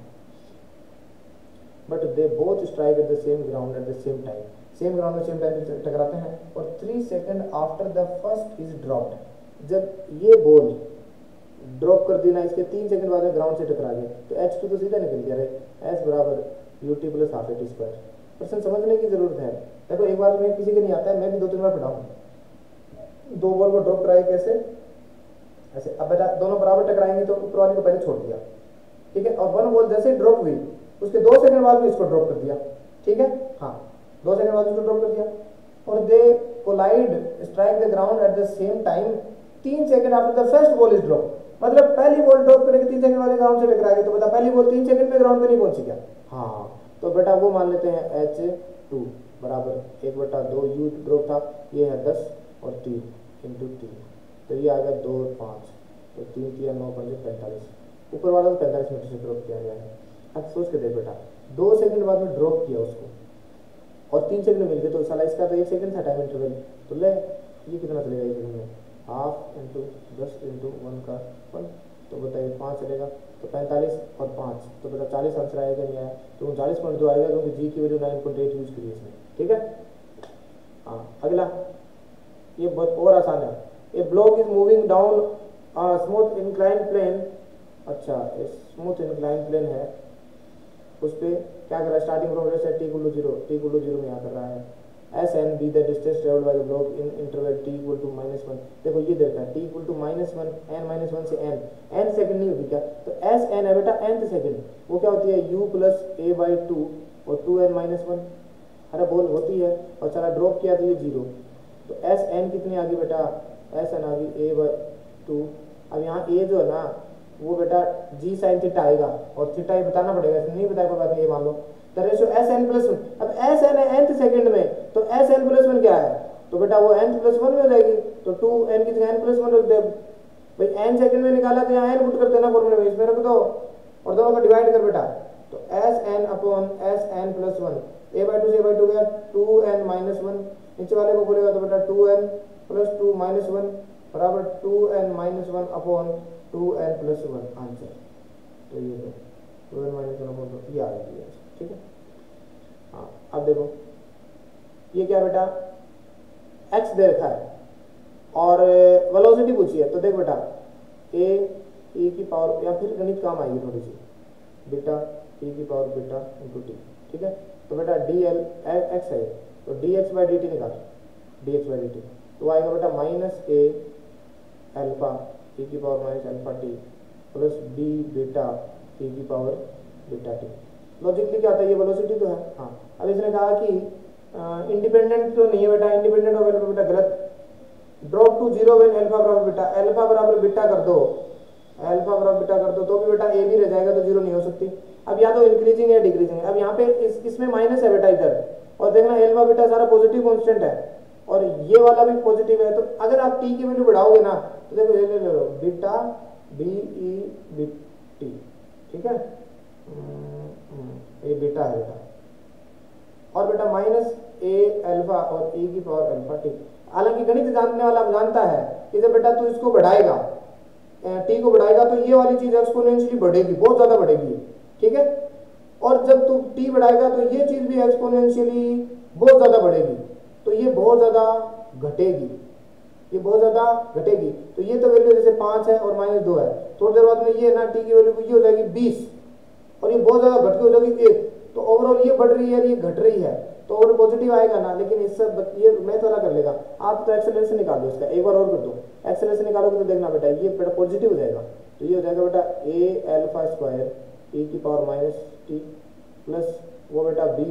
but they both strike eight the same ground at the same time, same ground में सेम टाइम टकराते हैं, और 3 second after the first is dropped, जब ये बॉल ड्रॉप कर दी ना, इसके 3 सेकंड बाद में ग्राउंड से टकरा गए, तो h2 तो सीधा निकल गया रे, s बराबर ut plus half at square. प्रश्न समझने की जरूरत है, देखो एक बार में किसी के नहीं आता है, मैं भी 2-3 बार पढ़ा हूँ। 2 बॉल को ड्रॉप कराए कैसे, ऐसे, अब बेटा दोनों बराबर टकराएंगे तो ऊपर वाले को पहले छोड़ दिया, ठीक है, और 1 बॉल जैसे ड्रॉप हुई उसके 2 सेकंड बाद में इसको ड्रॉप कर दिया। ठीक है, हाँ 2 सेकंड बाद इसको ड्रॉप कर दिया, और they collide strike the ground at the same time 3 second after the first ball is drop, मतलब पहली बॉल ड्रॉप करने के 3 सेकंड बाद ग्राउंड से टकरा गई, तो बता पहली बॉल 3 सेकंड में ग्राउंड पे नहीं पहुंची क्या, हाँ, तो बेटा वो मान लेते हैं h2 बराबर 1/2 u ड्रॉप था, ये है 10 और 3 इंटू 3, तो ये आ गया 2 और 5, तो 3 किया 9 5 45, ऊपर वाला तो 45 मीटर से ड्रॉप किया गया है। अब सोच के देख बेटा, 2 सेकंड बाद में ड्रॉप किया उसको और 3 सेकंड मिल गए, तो साला इसका तो 1 सेकंड था टाइम इंटरवल, तो ले ये कितना चलेगा 1 सेकंड में, हाफ इंटू 10 इंटू 1 का 1, तो बताइए 5 चलेगा, तो 45 और 5, तो बेटा 40 आंसर आएगा नहीं आया, तो 39.2 आएगा क्योंकि जी की वैल्यू 9.8 यूज करी इसमें। ठीक है, हाँ अगला, ये बहुत और आसान है। A block is moving down smooth incline plane, अच्छा स्मूथ इंक्लाइन प्लेन है, उस पर क्या कर रहा है, starting from rest t equal to zero, t equal to zero में यहाँ कर रहा है। S N be the distance travelled by the block in interval t equal to -1, देखो ये देखा टी इक्वल टू -1 एन -1 से एन सेकंड नहीं होगी क्या, तो एस एन है बेटा nth सेकंड, वो क्या होती है u प्लस a बाई 2 और 2n -1, अरे बोल होती है, और चला ड्रॉप किया तो ये 0, तो एस एन कितनी आ गई बेटा, एस एन आ गई a बाई 2। अब यहाँ a जो है ना वो बेटा जी साइन थीटा आएगा, और थीटा ये बताना पड़ेगा, नहीं बताया कोई बात नहीं, ये मान लो। The ratio S N plus 1, अब एस एन है nth सेकंड में, तो एस एन प्लस 1 क्या है, तो बेटा वो n प्लस 1 में हो जाएगी, तो 2n की जगह n प्लस 1 रख दे भाई, n सेकंड में निकाला तो यहाँ n पुट कर देना फॉर्मूले में, इसमें रख दो और दोनों को डिवाइड कर बेटा, तो S N upon S N plus 1, a by 2 से a बाई 2 गया 2n माइनस 1, नीचे वाले को बोलेगा तो बेटा 2n प्लस 2 माइनस 1 बराबर 2n minus 1 upon 2n plus 1 answer, तो ये है 2n माइनस 1 अपॉन 2, ये आ गई। ठीक है, हाँ अब देखो ये क्या बेटा, x दे रखा है और वेलोसिटी पूछी है, तो देख बेटा ए की पावर, या फिर गणित काम आएगी थोड़ी सी, बेटा e की पावर बेटा इंटू टी। ठीक है, तो बेटा डी एल एक्स है, तो d x by d t निकाल, d x by d t, तो आएगा बेटा माइनस ए अल्फा e की power minus alpha t plus D बेटा e की पावर बेटा टी। लॉजिकली क्या होता है, ये वेलोसिटी तो है, हाँ। अब इसने कहा कि इंडिपेंडेंट तो नहीं है बेटा, इंडिपेंडेंट हो गया बेटा गलत, drop to zero when alpha बराबर बेटा, अल्फा बराबर बेटा कर दो, अल्फा बराबर बेटा कर दो तो भी बेटा ए भी रह जाएगा, तो जीरो नहीं हो सकती। अब या तो इंक्रीजिंग या डिक्रीजिंग है, अब यहाँ पे इसमें माइनस है बेटा इधर, और देखना अल्फा बेटा सारा पॉजिटिव कांस्टेंट है और ये वाला भी पॉजिटिव है, तो अगर आप टी की वैल्यू बढ़ाओगे ना तो देखो ये ले लो beta B E B T, ठीक है, ये बीटा है बेटा, और बेटा माइनस ए अल्फा और e की पावर अल्फा टी। हालांकि गणित जानने वाला जानता है कि जब बेटा तू इसको बढ़ाएगा, टी को बढ़ाएगा तो ये वाली चीज एक्सपोनेंशियली बढ़ेगी, बहुत ज्यादा बढ़ेगी, ठीक है, और जब तू टी बढ़ाएगा तो ये चीज भी एक्सपोनेंशियली बहुत ज्यादा बढ़ेगी, तो ये बहुत ज्यादा घटेगी, ये बहुत ज्यादा घटेगी। तो ये तो वैल्यू जैसे 5 है और -2 है, थोड़ी देर बाद में ये ना टी की वैल्यू ये हो जाएगी 20 और ये बहुत ज्यादा घट के हो जाएगी 1, तो ओवरऑल ये बढ़ रही है, ये घट रही है, तो ओवर पॉजिटिव आएगा ना, लेकिन इससे ये मैथ वाला कर लेगा। आप तो एक्सेलरेशन निकाल दो इसका, एक बार और कर दो, एक्सेलरेशन निकालोगे तो देखना बेटा ये बेटा पॉजिटिव हो जाएगा, तो ये हो जाएगा बेटा ए अल्फा स्क्वायर e की पावर माइनस टी प्लस वो बेटा बी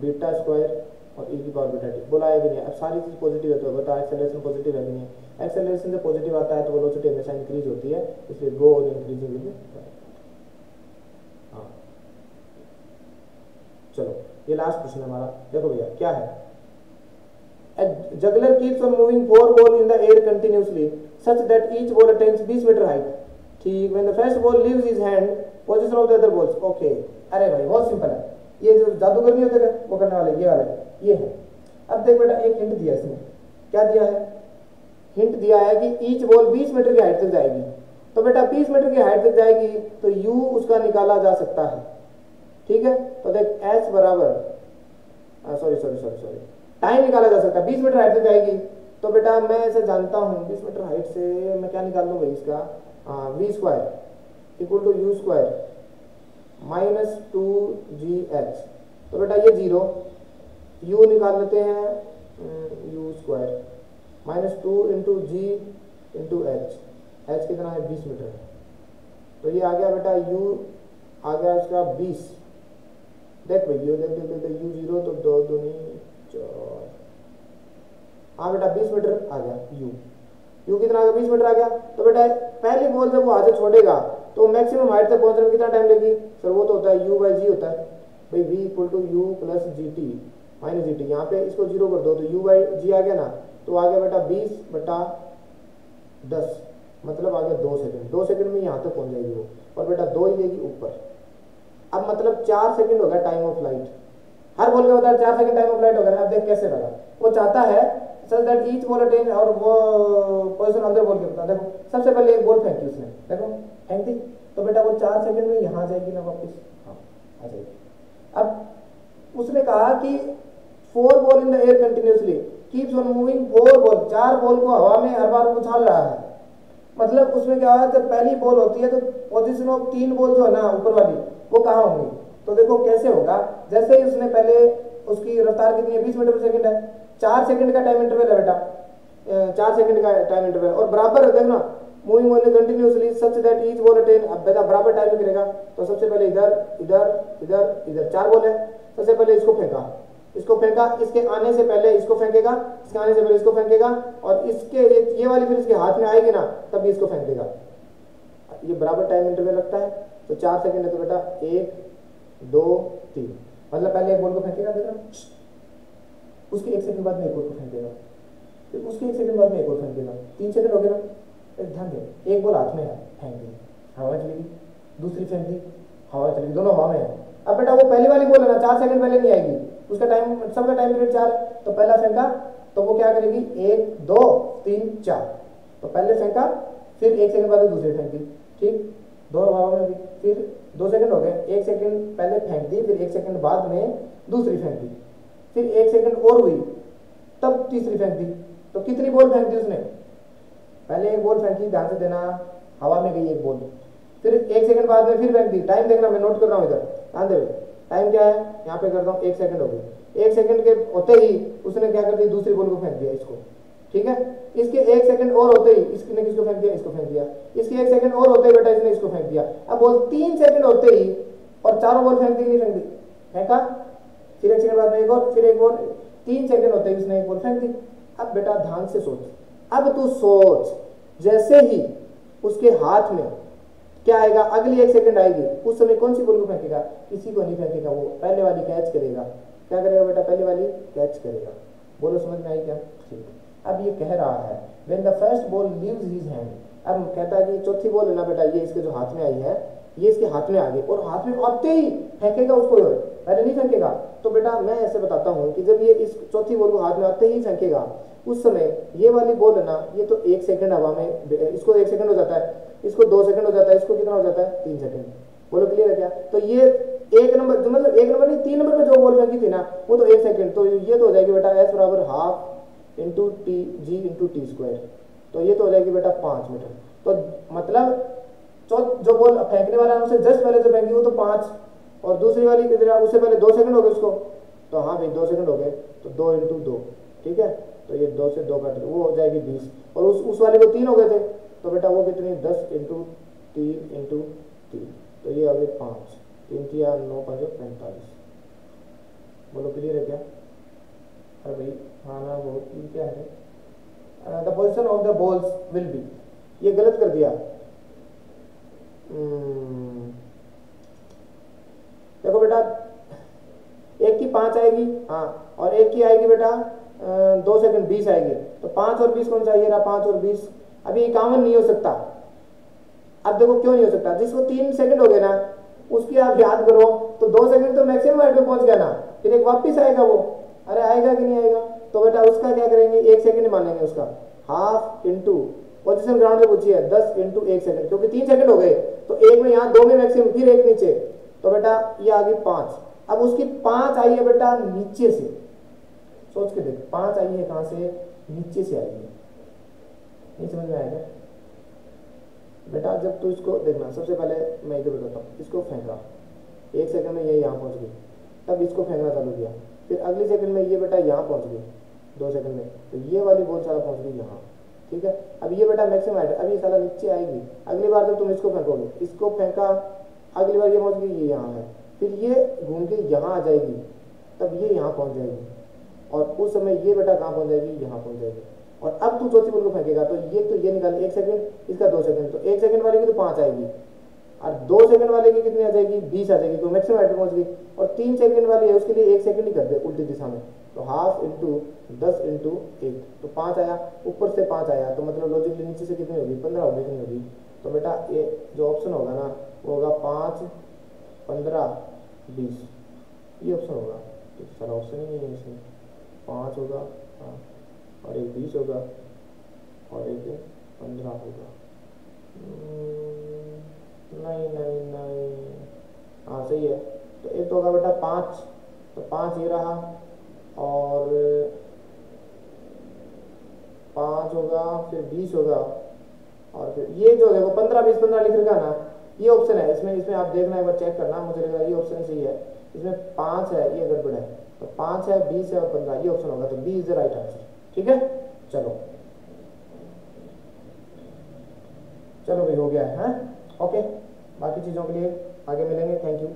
बीटा स्क्वायर और e की पावर बेटा टी। बोला है कि नहीं, अब सारी चीज पॉजिटिव है तो बता एक्सेलरेशन पॉजिटिव है कि नहीं, एक्सेलरेशन से पॉजिटिव आता है तो वेलोसिटी हमेशा इंक्रीज होती है, इसलिए गो और इंक्रीजिंग विद। हाँ चलो ये लास्ट क्वेश्चन है हमारा, देखो भैया क्या है, a juggler keeps on moving 4 balls in the air continuously such that each ball attains 20 meter height, ठीक, when the first ball leaves his hand position of the other balls, okay। अरे भाई बहुत सिंपल है, ये जो जादूगर नहीं होते वो करने वाले ये वाले ये है। अब देख बेटा एक हिंट दिया इसमें, क्या दिया है, हिंट दिया है कि ईच बॉल 20 मीटर की हाइट तक जाएगी, तो बेटा 20 मीटर की हाइट तक जाएगी तो यू उसका निकाला जा सकता है, ठीक है। तो देख एच बराबर सॉरी टाइम निकाला जा सकता है, 20 मीटर हाइट तक जाएगी, तो बेटा मैं ऐसे जानता हूँ 20 मीटर हाइट से मैं क्या निकाल लूँ भाई इसका, V square equal to U square minus 2gh, तो बेटा ये 0 u निकाल लेते हैं, U square minus 2 into G into H, H कितना है 20 मीटर है, तो ये आ गया बेटा u आ गया इसका 20, देख भाई यू देख यू 0 तो 2 दूनी 4, हाँ बेटा 20 मीटर आ गया यू कितना आ गया 20 मीटर आ गया। तो बेटा पहली बॉल जब वो हाथ से छोड़ेगा तो मैक्सिमम हाइट तक पहुंचने में कितना टाइम लगेगी सर, वो तो होता है u बाई जी होता है भाई, v equal to U plus G T minus G T, यहाँ पे इसको 0 कर दो तो u बाई जी आ गया ना, तो आ गया बेटा 20 बटा 10, मतलब आ गया 2 सेकंड, 2 सेकंड में यहाँ तक पहुंच जाएगी वो, और बेटा 2 ही लेगी ऊपर। अब मतलब 4 सेकंड हो गया time of light, her ball का बता 4 सेकंड टाइम ऑफ लाइट हो गया। अब देख कैसे लगा, वो चाहता है such that each ball attain और वो पोजीशन ऑफ द बॉल के बता। देखो सबसे पहले एक बॉल फेंकी उसने, देखो फेंक दी, तो बेटा वो 4 सेकंड में यहाँ जाएगी ना वापस, हाँ आ जाएगी। अब उसने कहा कि 4 ball in the air continuously keeps on moving 4 ball, 4 ball को हवा में हर बार उछाल रहा है। मतलब उसमें क्या है, जब पहली बॉल होती है तो पोजीशन ऑफ 3 बॉल जो है ना ऊपर वाली वो कहाँ होंगी, तो देखो कैसे होगा। जैसे ही उसने पहले, उसकी रफ्तार कितनी है 20 मीटर पर सेकंड है, 4 सेकंड का टाइम इंटरवल है बेटा, 4 सेकंड का टाइम इंटरवल, और बराबर है देखना, moving only continuously such that each ball attain. अब बेटा बराबर टाइम करेगा, तो सबसे पहले इधर इधर इधर इधर 4 बॉल है, सबसे पहले इसको फेंका, इसको फेंका, इसके आने से पहले इसको फेंकेगा, इसके आने से पहले इसको फेंकेगा, और इसके ये वाली फिर इसके हाथ में आएगी ना तब इसको फेंक देगा। ये बराबर टाइम इंटरवल रखता है, तो 4 सेकंड है, तो बेटा 1 2 3, मतलब पहले एक बॉल को फेंकेगा देखना, उसके 1 सेकंड बाद में एक बॉल को फेंकेगा, फिर उसके 1 सेकंड बाद में एक बॉल फेंकेगा, 3 सेकंड हो गए ना। ध्यान दे, एक बॉल हाथ में है, फेंक दी, हवा में चलेगी, दूसरी फेंक दी, हवा में चलेगी, दोनों हवा में है। अब बेटा वो पहली वाली बॉल है ना 4 सेकंड पहले नहीं आएगी, उसका टाइम, सबका टाइम पीरियड 4, तो पहला फेंका तो वो क्या करेगी 1 2 3 4, तो पहले फेंका, फिर 1 सेकंड बाद दूसरी फेंकी, ठीक, दोनों हवा में होगी, फिर 2 सेकंड हो गए, 1 सेकंड पहले फेंक दी, फिर 1 सेकंड बाद में दूसरी फेंक दी, फिर 1 सेकंड और हुई, तब तीसरी फेंक दी। तो कितनी बॉल फेंक दी उसने, पहले एक बॉल फेंकी, ध्यान से देना, हवा में गई एक बॉल, फिर 1 सेकंड बाद में फिर फेंक दी, टाइम देखना मैं नोट कर रहा हूँ इधर, ध्यान दे, टाइम क्या है यहाँ पे करता हूँ, 1 सेकंड हो गई, 1 सेकंड के होते ही उसने क्या कर दिया, दूसरी बॉल को फेंक दिया इसको, ठीक है, इसके 1 सेकंड और होते ही इसने किसको फेंक दिया, इसको फेंक दिया, इसके 1 सेकंड और होते ही बेटा इसने इसको फेंक दिया। अब बॉल 3 सेकंड होते ही, और चारों बॉल फेंक दी नहीं फेंक दी, फेंका, फिर 1 सेकंड बाद में एक और, फिर एक और, 3 सेकंड होते ही इसने एक बॉल फेंक दी। अब बेटा ध्यान से सोच, अब तू सोच, जैसे ही उसके हाथ में क्या आएगा, अगली 1 सेकंड आएगी, उस समय कौन सी बॉल को फेंकेगा, किसी को नहीं फेंकेगा, वो पहले वाली कैच करेगा। क्या करेगा बेटा, पहले वाली कैच करेगा। बोलो समझ में आई क्या, ठीक। अब ये कह रहा है when the first ball leaves his hand, अब कहता है कि चौथी बॉल है ना बेटा, ये इसके जो हाथ में आई है, ये इसके हाथ में आ गई, और हाथ में आते ही फेंकेगा उसको, पहले नहीं फेंकेगा। तो बेटा मैं ऐसे बताता हूँ कि जब ये इस चौथी बॉल को हाथ में आते ही फेंकेगा, उस समय ये वाली बॉल है ना, ये तो 1 सेकंड हवा में, इसको 1 सेकंड हो जाता है, इसको 2 सेकंड हो जाता है, इसको कितना हो जाता है 3 सेकंड। बोलो क्लियर है क्या। तो ये 1 नंबर, मतलब 1 नंबर नहीं 3 नंबर पे जो बॉल फेंकी थी ना, वो तो 1 सेकंड, तो ये तो हो जाएगी बेटा S बराबर half into T G into T square, तो ये तो हो जाएगी बेटा 5 मीटर। तो मतलब जो बॉल फेंकने वाला है उसे जस्ट पहले जो फेंकी वो तो 5, और दूसरी वाली कितना, उससे पहले 2 सेकंड हो गए उसको, तो हाँ भाई 2 सेकंड हो गए, तो 2 इंटू 2, ठीक है, तो ये 2 से 2 काट, वो हो जाएगी 20, और उस वाले को 3 हो गए थे, तो बेटा वो कितनी 10 इंटू 3 इंटू 3, तो ये आ गए 5, 3 3 9 5 45। बोलो क्लियर है क्या। अरे भाई हाँ ना, वो क्या है, the position of the balls will be, ये गलत कर दिया। देखो बेटा एक की 5 आएगी, हाँ, और एक की आएगी बेटा 2 सेकंड 20 आएगी, तो 5 और 20 कौन सा आइए रहा, 5 और 20, अभी 51 नहीं हो सकता। अब देखो क्यों नहीं हो सकता, जिसको 3 सेकंड हो गए ना, उसकी आप याद करो, तो 2 सेकंड तो मैक्सिमम हाइट पे पहुंच गया ना, फिर एक वापिस आएगा वो, अरे आएगा कि नहीं आएगा, तो बेटा उसका क्या करेंगे, 1 सेकंड मानेंगे उसका, हाफ इंटू पोजिशन ग्राउंड पे पूछी है 10 इंटू 1 सेकंड, क्योंकि 3 सेकंड हो गए, तो एक में यहाँ 2 में मैक्सिमम, फिर एक नीचे, तो बेटा ये आ गई 5। अब उसकी 5 आई है बेटा नीचे से, सोच के देख, 5 आई है कहां से, नीचे से आई है, नहीं समझ में आएगा बेटा। जब तू इसको देखना, सबसे पहले मैं इधर बताता हूँ, इसको फेंका 1 सेकंड में ये यहाँ पहुंच गई, तब इसको फेंकना चालू किया, फिर अगली सेकंड में ये बेटा यहाँ पहुंच गई 2 सेकंड में, तो ये वाली बॉल साला पहुंच गई यहाँ, ठीक है। अब ये बेटा मैक्सिमम हाइट, अब ये साला नीचे आएगी, अगली बार जब तुम इसको फेंकोगे, इसको फेंका, अगली बार ये पहुंच गई, ये यहाँ है, फिर ये घूम के यहाँ आ जाएगी, तब ये यहाँ पहुंच जाएगी, और उस समय ये बेटा कहाँ पहुंच जाएगी, यहाँ पहुंच जाएगी। और अब तू चौथी बॉल को फेंकेगा, तो ये निकाल 1 सेकंड, इसका 2 सेकंड, तो 1 सेकंड वाले की तो 5 आएगी, और 2 सेकंड वाले की कितनी आ जाएगी, 20 आ जाएगी, तो मैक्सिमम हाइट पहुंच गई। और 3 सेकंड वाली है, उसके लिए 1 सेकंड ही कर दे उल्टी दिशा में, तो हाफ इंटू 10 इंटू 1, तो 5 आया, ऊपर से 5 आया, तो मतलब लॉजिकली नीचे से कितनी होगी, 15 होगी, कितनी होगी, तो बेटा ये जो ऑप्शन होगा ना, वो होगा 5 15 20, ये ऑप्शन होगा, तो सारा ऑप्शन ही नहीं है इसमें, 5 होगा, हाँ और एक 20 होगा और एक 15 होगा। नहीं नहीं नहीं, हाँ सही है। तो एक तो होगा बेटा 5, तो 5 ये रहा, और 5 होगा, फिर 20 होगा, और फिर ये जो देखो 15 20 15 लिख रखा ना, ये ऑप्शन है इसमें। इसमें आप देखना एक बार चेक करना, मुझे लग रहा है ये ऑप्शन ही सही है। इसमें 5 है, ये गड़बड़ है। तो 5 है, 20 है और 15, ये ऑप्शन होगा। तो B is the right answer. ठीक है, चलो चलो भाई, हो गया है। हाँ ओके, बाकी चीज़ों के लिए आगे मिलेंगे। Thank you.